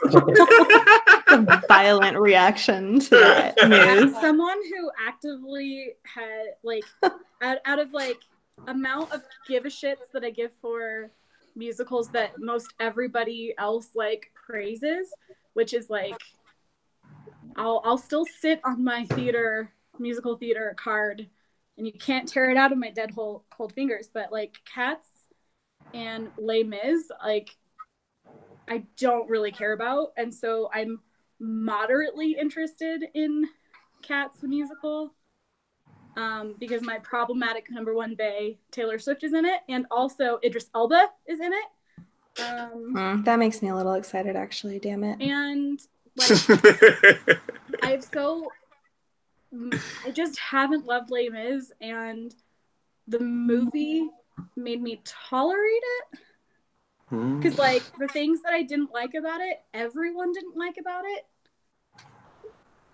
A violent reaction to that news. As someone who actively had like out of like amount of give a shits that I give for musicals that most everybody else like praises, which is like I'll still sit on my musical theater card, and you can't tear it out of my dead cold fingers. But like Cats and Les Mis, like I don't really care about, and so I'm moderately interested in Cats the musical because my problematic number one bae Taylor Swift is in it, and also Idris Elba is in it. That makes me a little excited, actually. Damn it! And like, I just haven't loved Les Mis, and the movie made me tolerate it. Because like the things that I didn't like about it, everyone didn't like about it.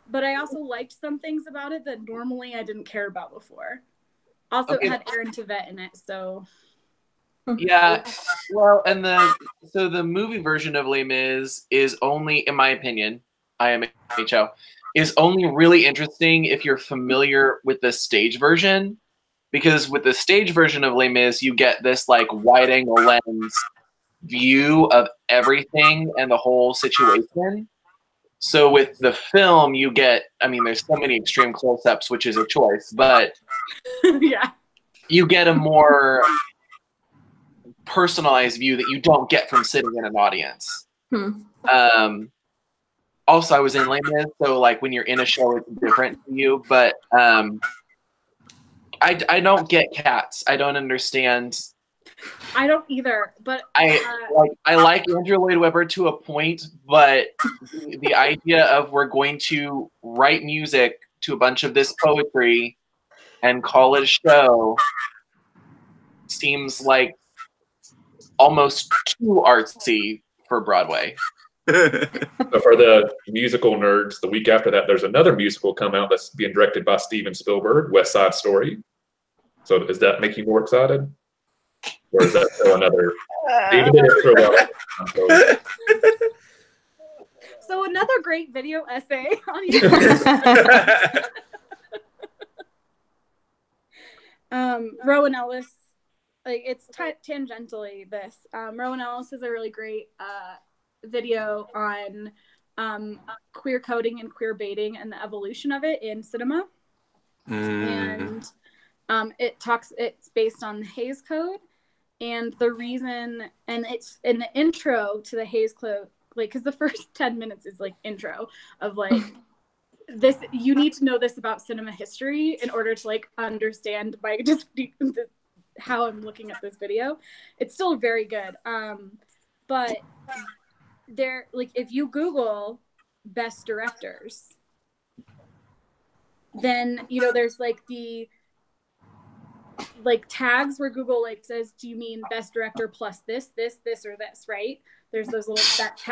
But I also liked some things about it that normally I didn't care about before. Also, it had Aaron Tveit in it, so. Yeah, well, and the movie version of Les Mis is only, in my opinion, IMHO, is only really interesting if you're familiar with the stage version, because with the stage version of Les Mis, you get this like wide angle lens view of everything and the whole situation. So with the film, you get, I mean, there's so many extreme close-ups, which is a choice, but yeah, you get a more personalized view that you don't get from sitting in an audience. Also, I was in Les Mis, so like when you're in a show, it's different to you, but I don't get Cats. I don't understand I don't either, but I like Andrew Lloyd Webber to a point, but the idea of we're going to write music to a bunch of this poetry and call it a show seems like almost too artsy for Broadway. So for the musical nerds, the week after that, there's another musical come out that's being directed by Steven Spielberg, West Side Story. So does that make you more excited? Or is that still another? So another great video essay on YouTube. Rowan Ellis, like it's tangentially this. Rowan Ellis is a really great video on queer coding and queer baiting and the evolution of it in cinema. And it's based on the Hays Code, and the reason, and it's in the intro to the Hays Code, like, because the first 10 minutes is like intro of like this, you need to know this about cinema history in order to like understand my just how I'm looking at this video. It's still very good, but there, like, if you Google best directors, then you know there's like the like tags where Google like says, do you mean best director plus this, or this, right? There's those little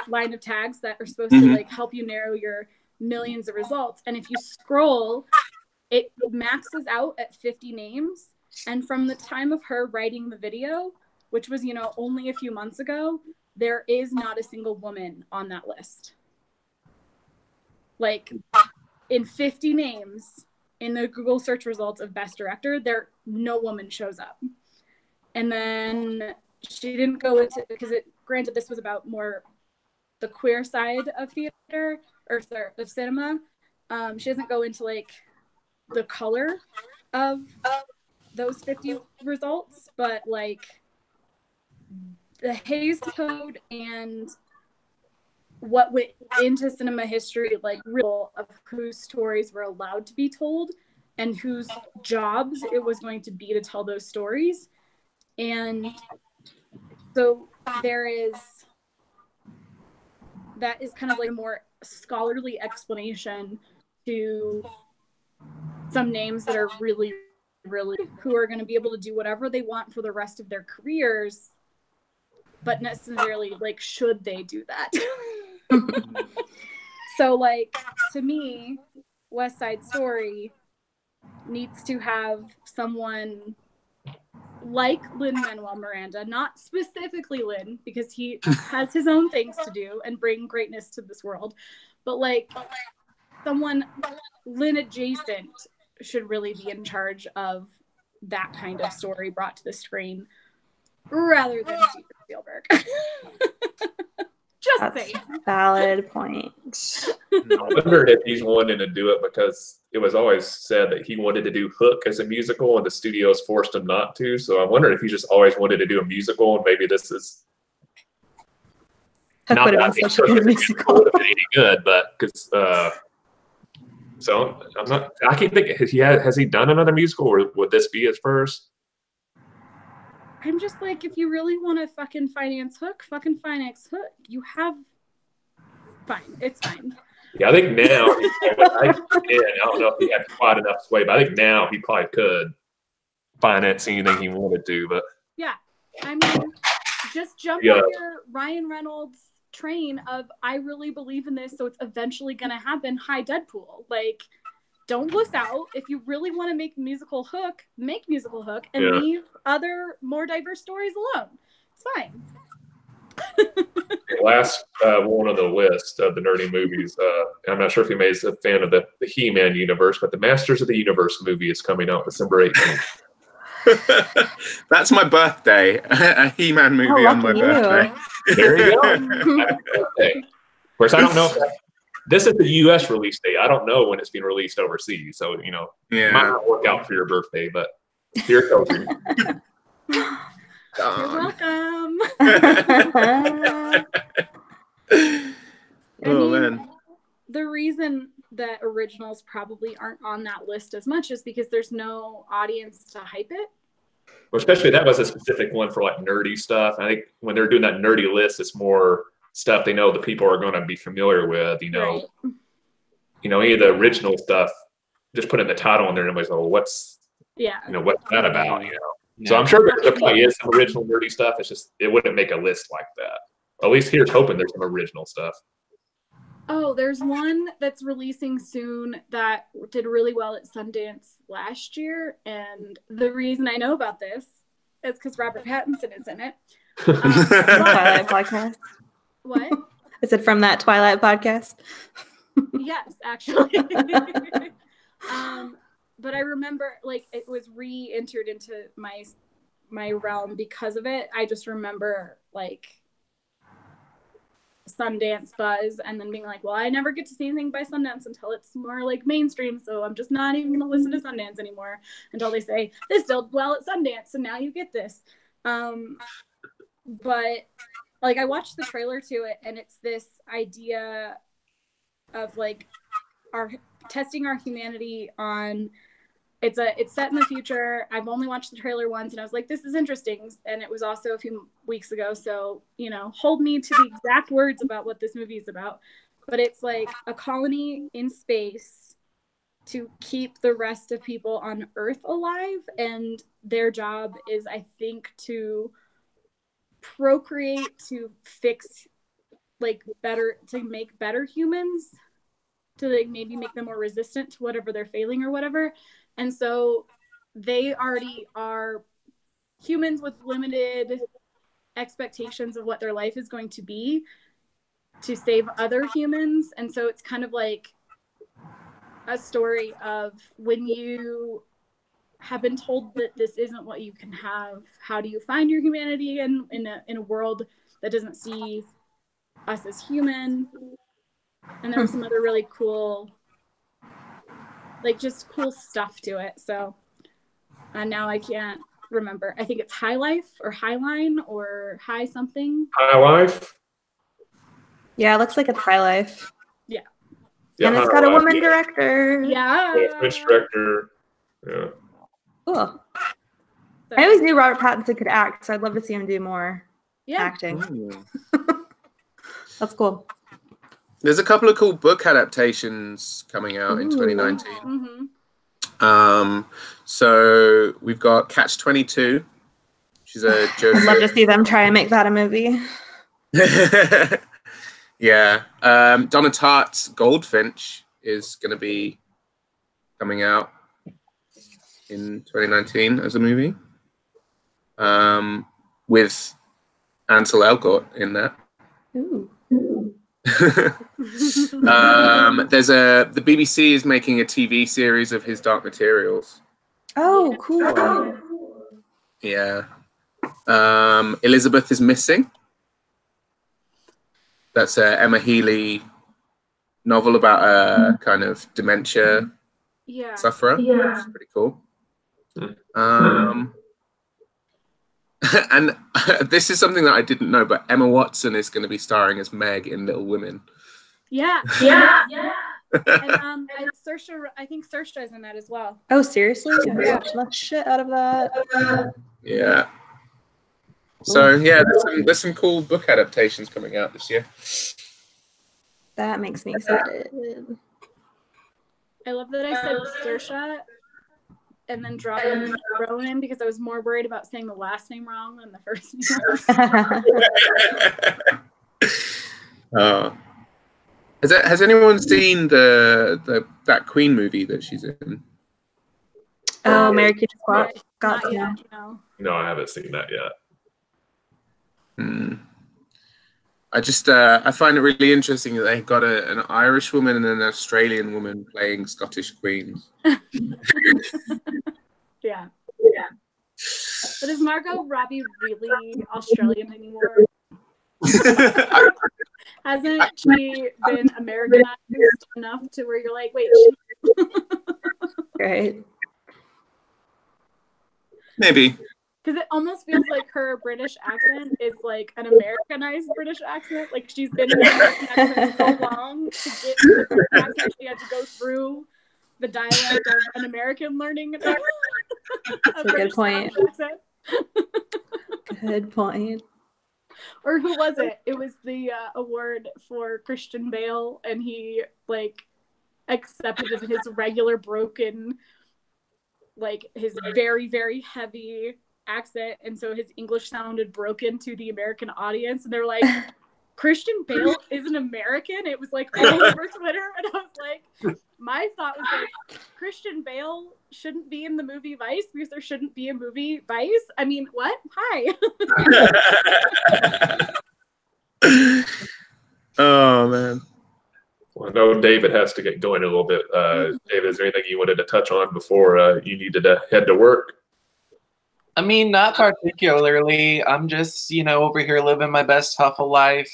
line of tags that are supposed to like help you narrow your millions of results. And if you scroll, it maxes out at 50 names. And from the time of her writing the video, which was, you know, only a few months ago, there is not a single woman on that list. Like in 50 names, in the Google search results of best director, no woman shows up. And then she didn't go into, because granted this was about more the queer side of theater or of cinema. She doesn't go into like the color of those 50 results, but like the Hays Code and what went into cinema history, like real of whose stories were allowed to be told and whose jobs it was going to be to tell those stories. And so that is kind of like a more scholarly explanation to some names that are really, really, who are going to be able to do whatever they want for the rest of their careers, but necessarily like, should they do that? So like, to me, West Side Story needs to have someone like Lin-Manuel Miranda, not specifically Lin, because he has his own things to do and bring greatness to this world, but like someone Lin adjacent should really be in charge of that kind of story brought to the screen rather than Steven Spielberg. Just saying. Valid point. I wondered if he's wanting to do it because it was always said that he wanted to do Hook as a musical and the studios forced him not to. So I wondered if he just always wanted to do a musical and maybe this is Hook would have been such a good musical. Would have been any good, but because so I'm not. I can't think. Has he done another musical, or would this be his first? I'm just like, if you really want to fucking finance Hook. You have, fine, it's fine. Yeah, I think now, I don't know if he had quite enough sway, but I think now he probably could finance anything he wanted to. But yeah, I mean, just jump on your Ryan Reynolds train of, I really believe in this, so it's eventually going to happen. Hi, Deadpool. Like, don't wuss out. If you really want to make musical Hook, make musical Hook, and leave other more diverse stories alone. It's fine. Last one on the list of the nerdy movies. I'm not sure if anybody's a fan of the He-Man universe, but the Masters of the Universe movie is coming out December 18th. That's my birthday. A He-Man movie on my birthday. There you go. Happy birthday. Of course, I don't know if this is the U.S. release date. I don't know when it's being released overseas, so you know, it might not work out for your birthday, but here it goes. You're welcome. Man. The reason that originals probably aren't on that list as much is because there's no audience to hype it. especially that was a specific one for like nerdy stuff. I think when they're doing that nerdy list, it's more stuff they know the people are going to be familiar with. Right. Any of the original stuff, just put in the title and there, nobody's like, well, what's that about? Yeah. So I'm sure there probably is some original nerdy stuff. It's just it wouldn't make a list like that. At least here's hoping there's some original stuff. Oh, there's one that's releasing soon that did really well at Sundance last year, and the reason I know about this is because Robert Pattinson is in it. Twilight podcast. What? Is it from that Twilight podcast? Yes, actually. But I remember, like, it was re-entered into my realm because of it. I just remember, like, Sundance buzz and then being like, well, I never get to see anything by Sundance until it's more like mainstream, so I'm just not even gonna listen to Sundance anymore until they say this did well at Sundance, so now you get this. But like I watched the trailer to it, and it's this idea of like testing our humanity on. It's set in the future. I've only watched the trailer once, and I was like, this is interesting. And it was also a few weeks ago, so hold me to the exact words about what this movie is about. But it's like a colony in space to keep the rest of people on Earth alive, and their job is, I think, to procreate, to fix, like, better, to make better humans, to like maybe make them more resistant to whatever they're failing or whatever. And so they already are humans with limited expectations of what their life is going to be to save other humans. And so it's kind of like a story of when you have been told that this isn't what you can have, how do you find your humanity in a world that doesn't see us as human? And there was some other really cool, like, just cool stuff to it. So now I can't remember. I think it's High Life or Highline or High something. High Life? Yeah, it looks like it's High Life. Yeah. And it's got a woman director. Yeah. French director. Yeah. Cool. I always knew Robert Pattinson could act, so I'd love to see him do more acting. That's cool. There's a couple of cool book adaptations coming out in 2019. Mm-hmm. So we've got Catch-22. She's a Joseph. I'd love to see them try and make that a movie. Yeah. Donna Tartt's Goldfinch is going to be coming out in 2019 as a movie. With Ansel Elgort in that. Ooh. The BBC is making a TV series of his Dark Materials. Oh, cool. Yeah. Elizabeth is Missing. That's a Emma Healy novel about a kind of dementia sufferer. Yeah. It's pretty cool. And this is something that I didn't know, but Emma Watson is going to be starring as Meg in Little Women. Yeah. And Saoirse, I think Saoirse is in that as well. Oh, seriously? I'm watching the shit out of that. Yeah. So yeah, there's some cool book adaptations coming out this year. That makes me excited. I love that I said Saoirse and then dropped in Ronan because I was more worried about saying the last name wrong than the first name. Has anyone seen that Queen movie that she's in? Oh, Mary Kate Scott. No, I haven't seen that yet. I find it really interesting that they got an Irish woman and an Australian woman playing Scottish queens. Yeah. But is Margot Robbie really Australian anymore? Hasn't she been Americanized enough to where you're like, wait, Right. Maybe. Because it almost feels like her British accent is like an Americanized British accent. Like she's been in an American accent so long to get to the British accent, she had to go through the dialect of an American learning. That's a good point. Good point. Or who was it? It was the award for Christian Bale, and he like accepted it in his regular broken, like his very, very heavy accent, and so his English sounded broken to the American audience, and they're like, Christian Bale is an American? It was like all over Twitter, and I was like, my thought was like, Christian Bale shouldn't be in the movie Vice because there shouldn't be a movie Vice? I mean, what? Hi. Oh, man. Well, I know David has to get going a little bit. David, is there anything you wanted to touch on before you needed to head to work? I mean, not particularly. I'm just, over here living my best Huffle life.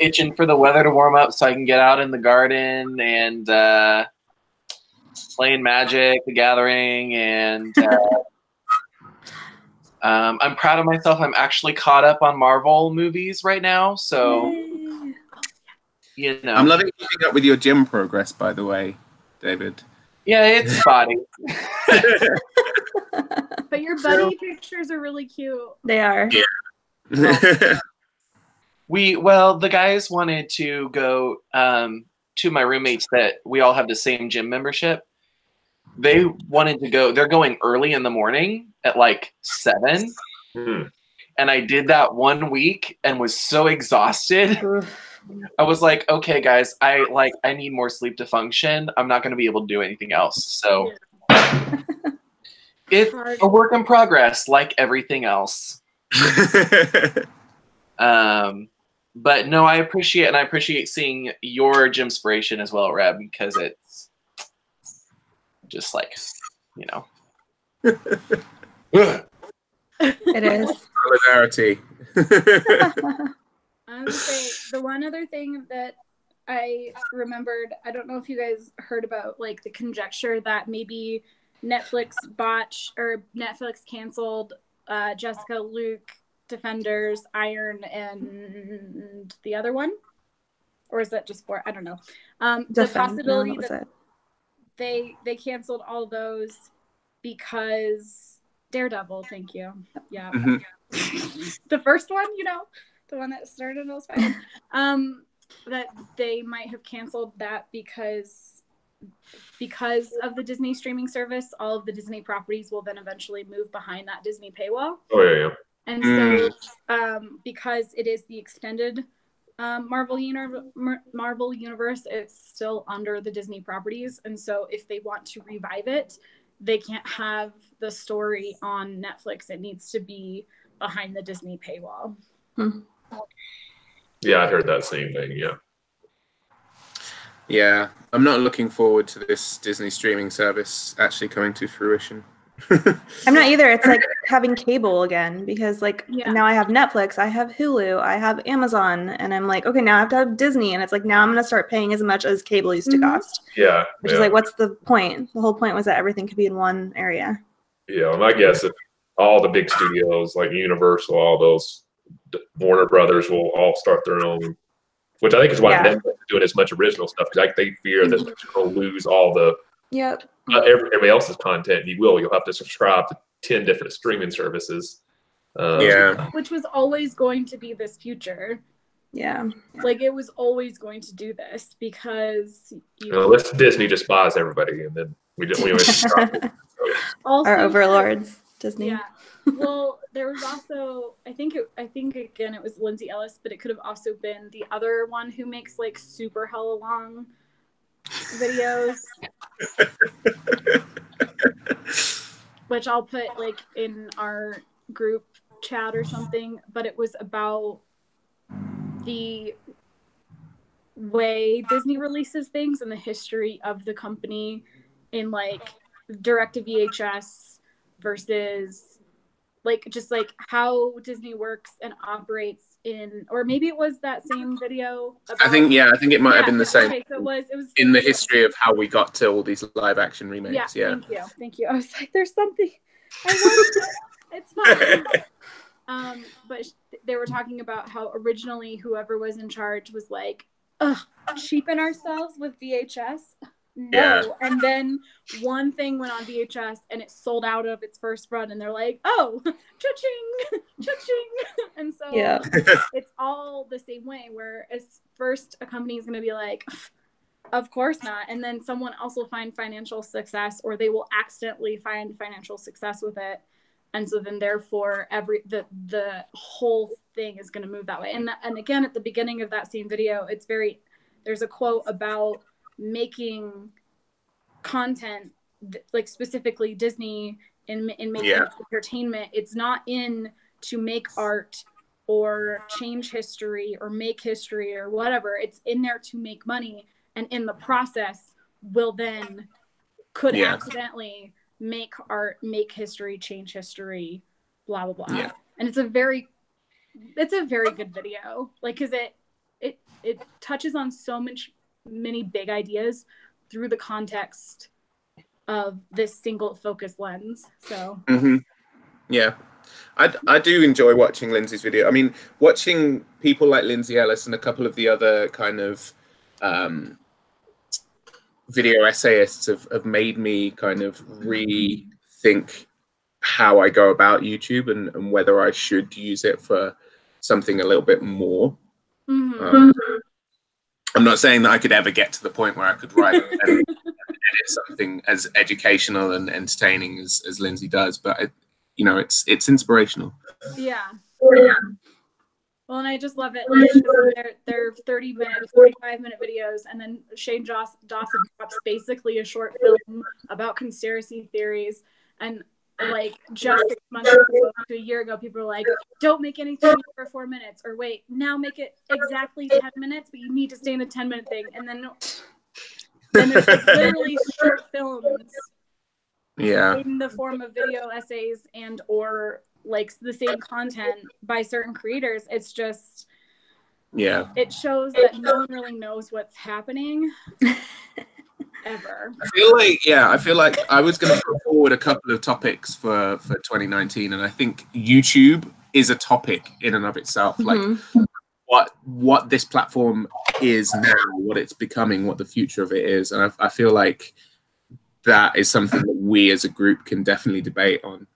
Itching for the weather to warm up so I can get out in the garden and playing Magic, the Gathering, and I'm proud of myself. I'm actually caught up on Marvel movies right now, so I'm loving keeping up with your gym progress, by the way, David. Yeah, it's spotty. But your buddy pictures are really cute. They are. Yeah. The guys wanted to go to my roommates that we all have the same gym membership. They wanted to go. They're going early in the morning at like 7. And I did that 1 week and was so exhausted. I was like, okay, guys, I need more sleep to function. I'm not going to be able to do anything else. So it's a work in progress, like everything else. But no, I appreciate seeing your gymspiration as well, Reb, because it's just like, It is. Solidarity. I would say the one other thing that I remembered, I don't know if you guys heard about like the conjecture that maybe Netflix canceled Jessica, Luke, Defenders, Iron, and the other one, or is that just 4? I don't know. The possibility that they canceled all those because Daredevil. Thank you. Yeah, the first one, the one that started all Spider. That they might have canceled that because of the Disney streaming service. All of the Disney properties will then eventually move behind that Disney paywall. Oh yeah. And so, because it is the extended Marvel universe, it's still under the Disney properties. And so if they want to revive it, they can't have the story on Netflix. It needs to be behind the Disney paywall. Yeah, I heard that same thing, yeah. Yeah, I'm not looking forward to this Disney streaming service actually coming to fruition. I'm not either. It's like having cable again because now I have Netflix, I have Hulu, I have Amazon, and I'm like, okay, now I have to have Disney, and it's like now I'm going to start paying as much as cable used to cost. Yeah. Which is like, what's the point? The whole point was that everything could be in one area. Yeah, and I guess if all the big studios like Universal, all those Warner Brothers will all start their own, which I think is why Netflix is doing as much original stuff, because they fear that they'll lose all the everybody else's content. You'll have to subscribe to 10 different streaming services. Which was always going to be this future. Yeah. Like it was always going to do this because unless Disney just buys everybody, and then we subscribe. Also, our overlords, Disney. Yeah. Well, there was also I think again it was Lindsay Ellis, but it could have also been the other one who makes like super hella long videos. Which I'll put like in our group chat or something, but it was about the way Disney releases things and the history of the company in like direct to VHS versus like just like how Disney works and operates in, or maybe it was that same video about, I think it might have been the same. Okay, so it was in the history of how we got to all these live action remakes. Thank you. I was like, there's something it's fine. But they were talking about how originally whoever was in charge was like, cheapen ourselves with VHS. no. Yeah. And then one thing went on VHS and it sold out of its first run, and they're like, oh, cha-ching, cha-ching. And so it's all the same way, where at first a company is going to be like, of course not. And then someone else will find financial success, or they will accidentally find financial success with it. And so then therefore the whole thing is going to move that way. And again, at the beginning of that same video, there's a quote about making content, like specifically Disney in making entertainment. It's not in to make art or change history or make history or whatever. It's in there to make money. And in the process could accidentally make art, make history, change history, blah, blah, blah. Yeah. And it's a very good video. Like, cause it touches on many big ideas through the context of this single focus lens. So yeah, I do enjoy watching Lindsay's video. I mean, watching people like Lindsay Ellis and a couple of the other kind of video essayists have made me kind of rethink how I go about YouTube and whether I should use it for something a little bit more. I'm not saying that I could ever get to the point where I could write and edit something as educational and entertaining as Lindsay does, but it's inspirational. Yeah. Well, and I just love it. Like, they're 30-minute, 45-minute videos, and then Shane Dawson drops basically a short film about conspiracy theories. And like just 6 months ago to a year ago, people were like, don't make anything for 4 minutes, or wait, now make it exactly 10 minutes, but you need to stay in the 10-minute thing. And then there's like literally short films in the form of video essays and or like the same content by certain creators. It's just, it shows that no one really knows what's happening ever. I feel like I was going to put forward a couple of topics for 2019, and I think YouTube is a topic in and of itself. Like what this platform is now, what it's becoming, what the future of it is, and I feel like that is something that we as a group can definitely debate on.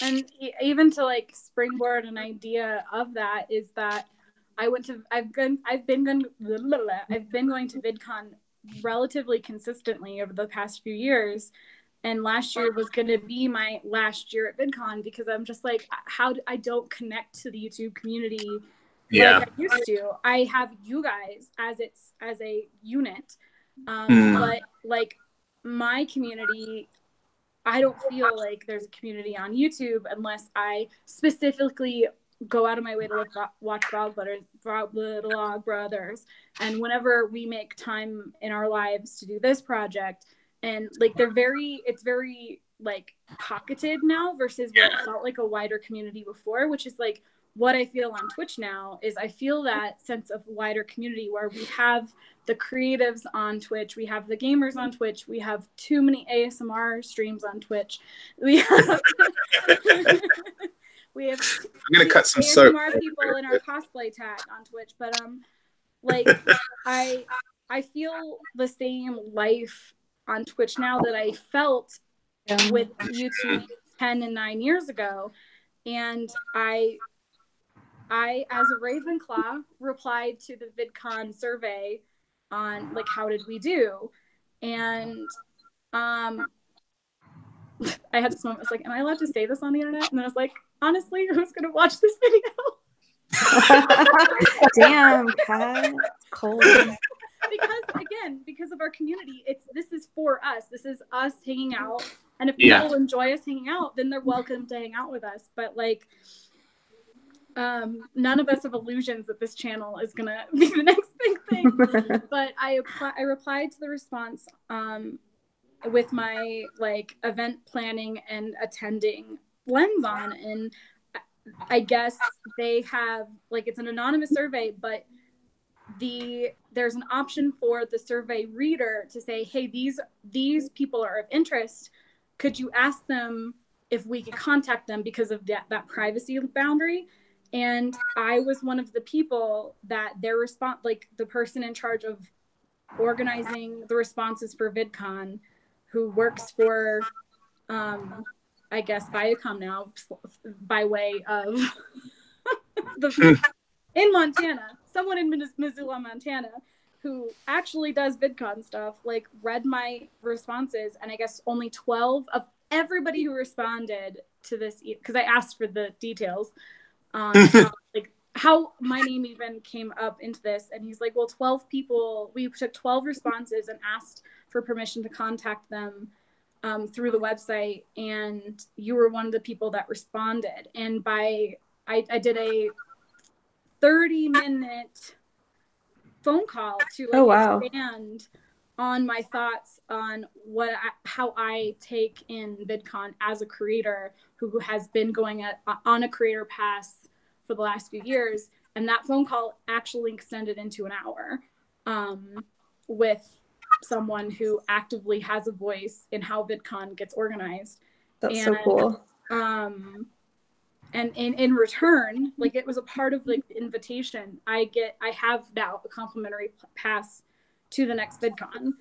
And even to like springboard an idea of that is that I've been going to VidCon relatively consistently over the past few years, and last year was going to be my last year at VidCon because I'm just like, I don't connect to the YouTube community like I used to. I have you guys as a unit, but like my community, I don't feel like there's a community on YouTube unless I specifically go out of my way to watch Vlog Brothers. And whenever we make time in our lives to do this project, and like it's very like pocketed now versus what it felt like a wider community before, which is like what I feel on Twitch now. Is I feel that sense of wider community where we have the creatives on Twitch, we have the gamers on Twitch, we have too many ASMR streams on Twitch, we have I'm gonna cut some ASMR people in our cosplay tag on Twitch, but like I feel the same life on Twitch now that I felt with YouTube 10 and 9 years ago. And I as a Ravenclaw replied to the VidCon survey on like how did we do, and I had this moment. I was like, am I allowed to say this on the internet? And then I was like, honestly, who's gonna watch this video? Damn, Kat, cold. Because of our community, this is for us. This is us hanging out, and if people enjoy us hanging out, then they're welcome to hang out with us. But like, none of us have illusions that this channel is gonna be the next big thing. But I replied to the response with my like event planning and attending lens on, and I guess they have like, it's an anonymous survey, but there's an option for the survey reader to say, hey, these people are of interest. Could you ask them if we could contact them because of that privacy boundary? And I was one of the people that their response, like the person in charge of organizing the responses for VidCon, who works for, I guess, Viacom now, by way of in Montana, someone in Missoula, Montana, who actually does VidCon stuff, like read my responses, and I guess only 12 of everybody who responded to this, because I asked for the details on like how my name even came up into this, and he's like, well, 12 people, we took 12 responses and asked for permission to contact them through the website, and you were one of the people that responded. And I did a 30-minute phone call to like expand on my thoughts on how I take in VidCon as a creator who has been going on a creator pass for the last few years. And that phone call actually extended into an hour with someone who actively has a voice in how VidCon gets organized. That's so cool. And in return, like it was a part of like the invitation, I have now a complimentary pass to the next VidCon.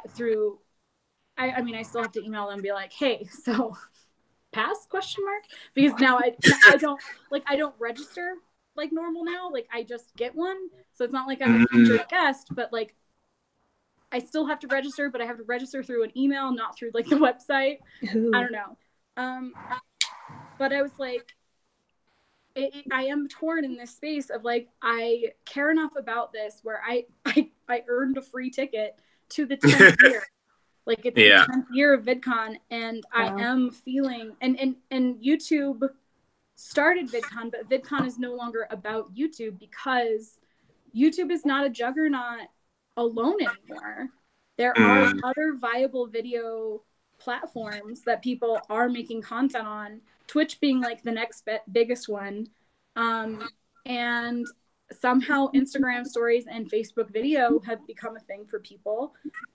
Through, I mean, I still have to email them and be like, hey, so pass ? Because now I don't register like normal now. Like I just get one, so it's not like I'm a featured guest, but like I still have to register, but I have to register through an email, not through like the website. Ooh. I don't know. But I was like, I am torn in this space of like, I care enough about this where I earned a free ticket to the 10th year. Like it's the 10th year of VidCon, and I am feeling, and YouTube started VidCon, but VidCon is no longer about YouTube because YouTube is not a juggernaut alone anymore. There are other viable video platforms that people are making content on, Twitch being like the next biggest one, and somehow Instagram stories and Facebook video have become a thing for people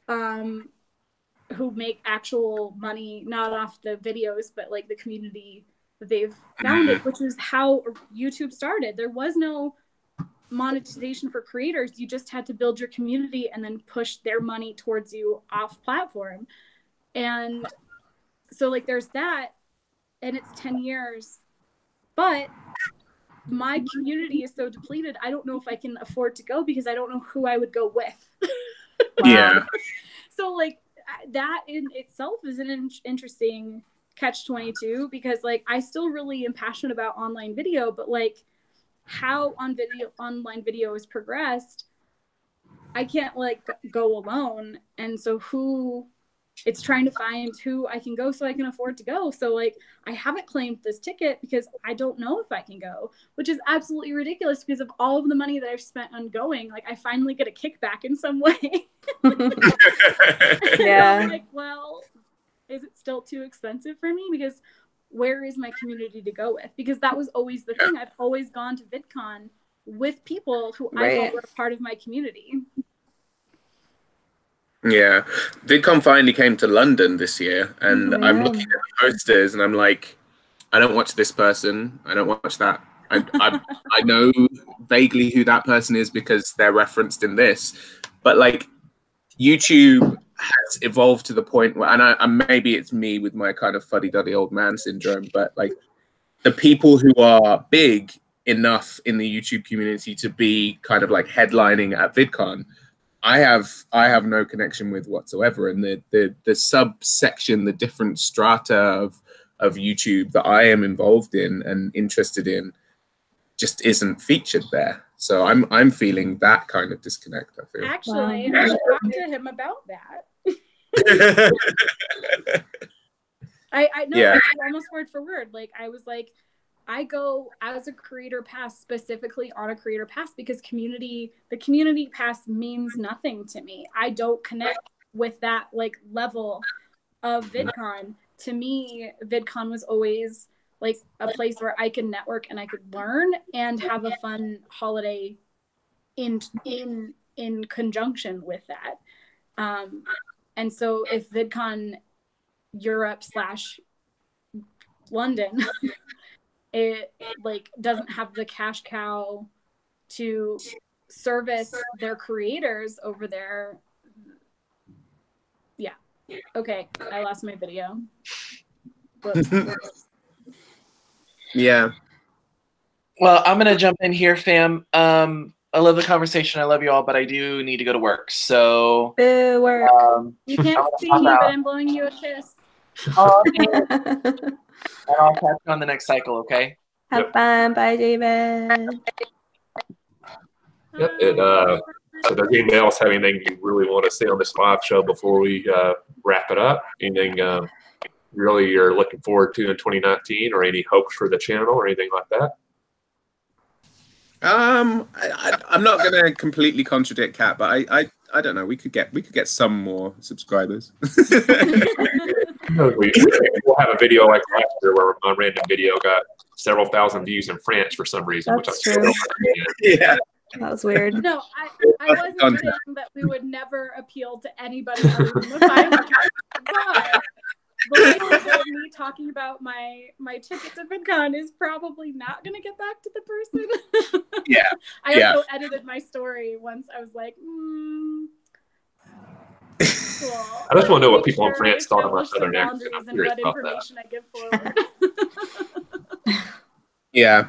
who make actual money, not off the videos, but like the community that they've founded, which is how YouTube started. There was no monetization for creators. You just had to build your community and then push their money towards you off platform. And so like there's that, and it's 10 years, but my community is so depleted. I don't know if I can afford to go because I don't know who I would go with. Yeah. So like that in itself is an interesting catch-22, because like I still really am passionate about online video, but like how online video has progressed, I can't like go alone. And so it's trying to find who I can go so I can afford to go. So like I haven't claimed this ticket because I don't know if I can go, which is absolutely ridiculous because of all of the money that I've spent on going. Like I finally get a kickback in some way. Yeah. I'm like, well, is it still too expensive for me? Because where is my community to go with? Because that was always the thing. I've always gone to VidCon with people who I thought were a part of my community. Yeah, VidCon finally came to London this year, and I'm looking at the posters, and I'm like, I don't watch this person. I don't watch that. I know vaguely who that person is because they're referenced in this, but like YouTube has evolved to the point where, and maybe it's me with my kind of fuddy-duddy old man syndrome, but like the people who are big enough in the YouTube community to be kind of like headlining at VidCon, I have no connection with whatsoever, and the subsection, the different strata of YouTube that I am involved in and interested in, just isn't featured there. So I'm feeling that kind of disconnect, I feel. Actually, I should talk to him about that. I know, it's almost word for word. Like I was like, I go as a creator pass specifically on a creator pass because the community pass means nothing to me. I don't connect with that like level of VidCon. To me, VidCon was always like a place where I could network and I could learn and have a fun holiday in conjunction with that. And so if VidCon Europe / London it like doesn't have the cash cow to service their creators over there. Yeah. Okay, I lost my video. Yeah. Well, I'm gonna jump in here, fam. I love the conversation. I love you all, but I do need to go to work. So work. You can't see me, but I'm blowing you a kiss. And I'll catch you on the next cycle, okay? Have fun. Bye, David. Yep. So does anybody else have anything you really want to say on this live show before we wrap it up? Anything really you're looking forward to in 2019, or any hopes for the channel or anything like that? I'm not going to completely contradict Kat, but I don't know. We could get some more subscribers. We'll have a video like last year where my random video got several thousand views in France for some reason. That's true. Yeah. That was weird. No, I wasn't saying that we would never appeal to anybody other than the 500. But the likelihood of me talking about my ticket to VidCon is probably not going to get back to the person. Yeah. I also edited my story once. I was like, cool. I just want to know what people in France thought of my southern accent. Boundaries and what information I give forward. Yeah.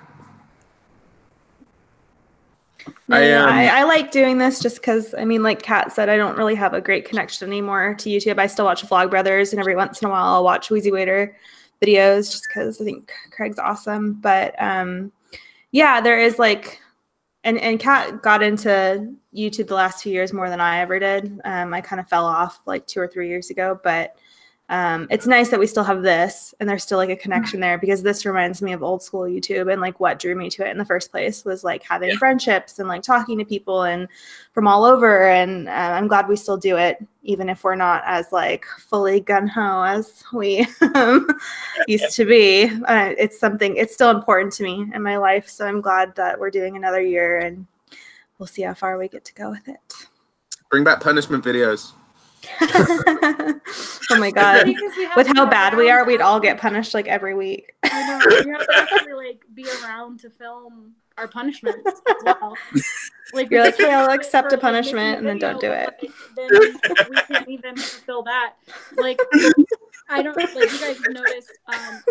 I like doing this just because, I mean, like Kat said, I don't really have a great connection anymore to YouTube. I still watch Vlogbrothers, and every once in a while I'll watch Wheezy Waiter videos just because I think Craig's awesome. But yeah, there is like, and Kat got into YouTube the last few years more than I ever did. I kind of fell off like 2 or 3 years ago, but it's nice that we still have this and there's still like a connection there, because this reminds me of old school YouTube, and like what drew me to it in the first place was like having friendships and like talking to people and from all over. And I'm glad we still do it, even if we're not as like fully gung-ho as we used to be. It's still important to me in my life. So I'm glad that we're doing another year, and we'll see how far we get to go with it. Bring back punishment videos. Oh my god, with how bad we are, we'd all get punished like every week. I know, we have to actually like be around to film our punishments as well. Like you're like, hey, I'll accept a punishment, and then don't do it. Then we can't even fulfill that. Like, I don't, like, you guys have noticed,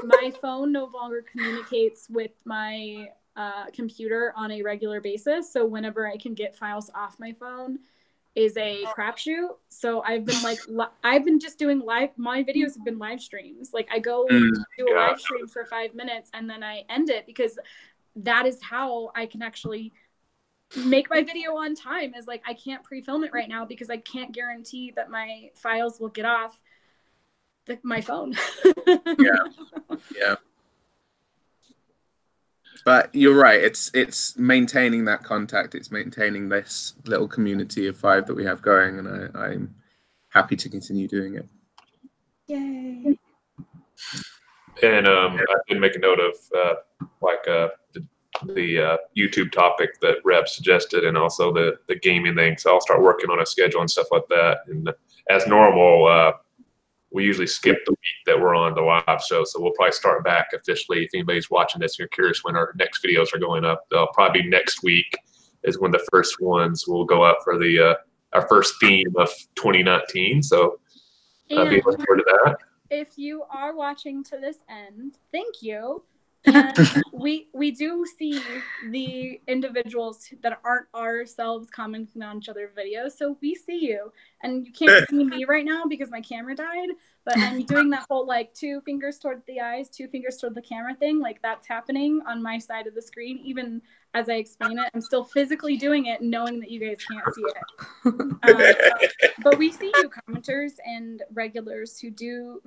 my phone no longer communicates with my computer on a regular basis. So whenever I can get files off my phone is a crapshoot. So I've been just doing my videos have been live streams. Like I go do a live stream for 5 minutes and then I end it, because that is how I can actually make my video on time. Is like, I can't pre-film it right now because I can't guarantee that my files will get off my phone. Yeah. But you're right. It's maintaining that contact. It's maintaining this little community of 5 that we have going, and I'm happy to continue doing it. Yay! And I did make a note of the YouTube topic that Reb suggested, and also the gaming thing. So I'll start working on a schedule and stuff like that. And as normal, we usually skip the week that we're on the live show, so we'll probably start back officially. If anybody's watching this and you're curious when our next videos are going up, they'll probably be next week is when the first ones will go up for the our first theme of 2019. So be looking forward to that. If you are watching to this end, thank you. And we do see the individuals that aren't ourselves commenting on each other's videos. So we see you, and you can't see me right now because my camera died, but I'm doing that whole like 2 fingers toward the eyes, 2 fingers toward the camera thing. Like that's happening on my side of the screen. Even as I explain it, I'm still physically doing it, knowing that you guys can't see it. But we see you, commenters and regulars who do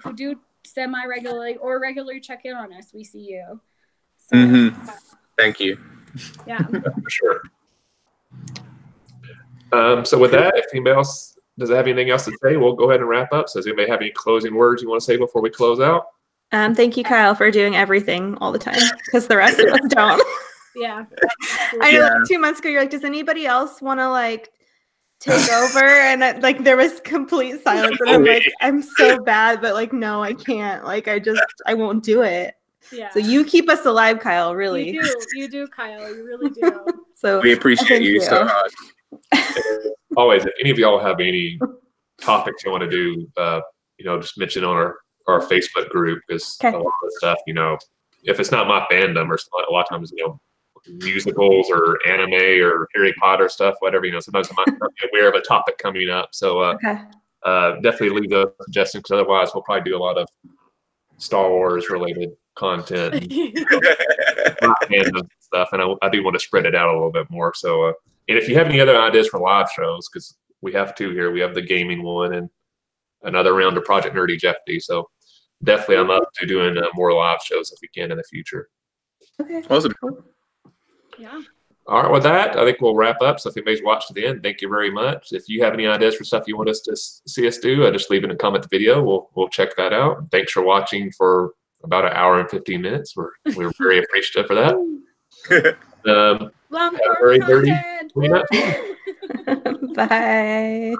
semi-regularly or regularly check in on us. We see you. So, Thank you. Yeah. For sure. So with that, if anybody else does have anything else to say, we'll go ahead and wrap up. So does anybody have any closing words you want to say before we close out? Thank you, Kyle, for doing everything all the time, because the rest of us don't. Yeah. I know, like 2 months ago, you're like, does anybody else want to like take over? And like there was complete silence, and I'm like, I'm so bad, but like no, I can't. Like I won't do it. Yeah. So you keep us alive, Kyle, really. You do, Kyle. You really do. So we appreciate you so much. Always, if any of y'all have any topics you want to do, just mention on our Facebook group, because a lot of the stuff, if it's not my fandom or a lot of times, musicals or anime or Harry Potter stuff, whatever, sometimes I might not be aware of a topic coming up. So definitely leave those suggestions, because otherwise we'll probably do a lot of Star Wars related content and stuff. And I do want to spread it out a little bit more. So, and if you have any other ideas for live shows, because we have two here, we have the gaming one and another round of Project Nerdy Jeff D. So definitely I'm up to doing more live shows if we can in the future. Okay. Awesome. Yeah. All right, with that, I think we'll wrap up. So if anybody's watched to the end, thank you very much. If you have any ideas for stuff you want us to see us do, just leave it in a comment the video. We'll check that out. Thanks for watching for about an hour and 15 minutes. We're very appreciative for that. Have a very nerdy 2019. Bye.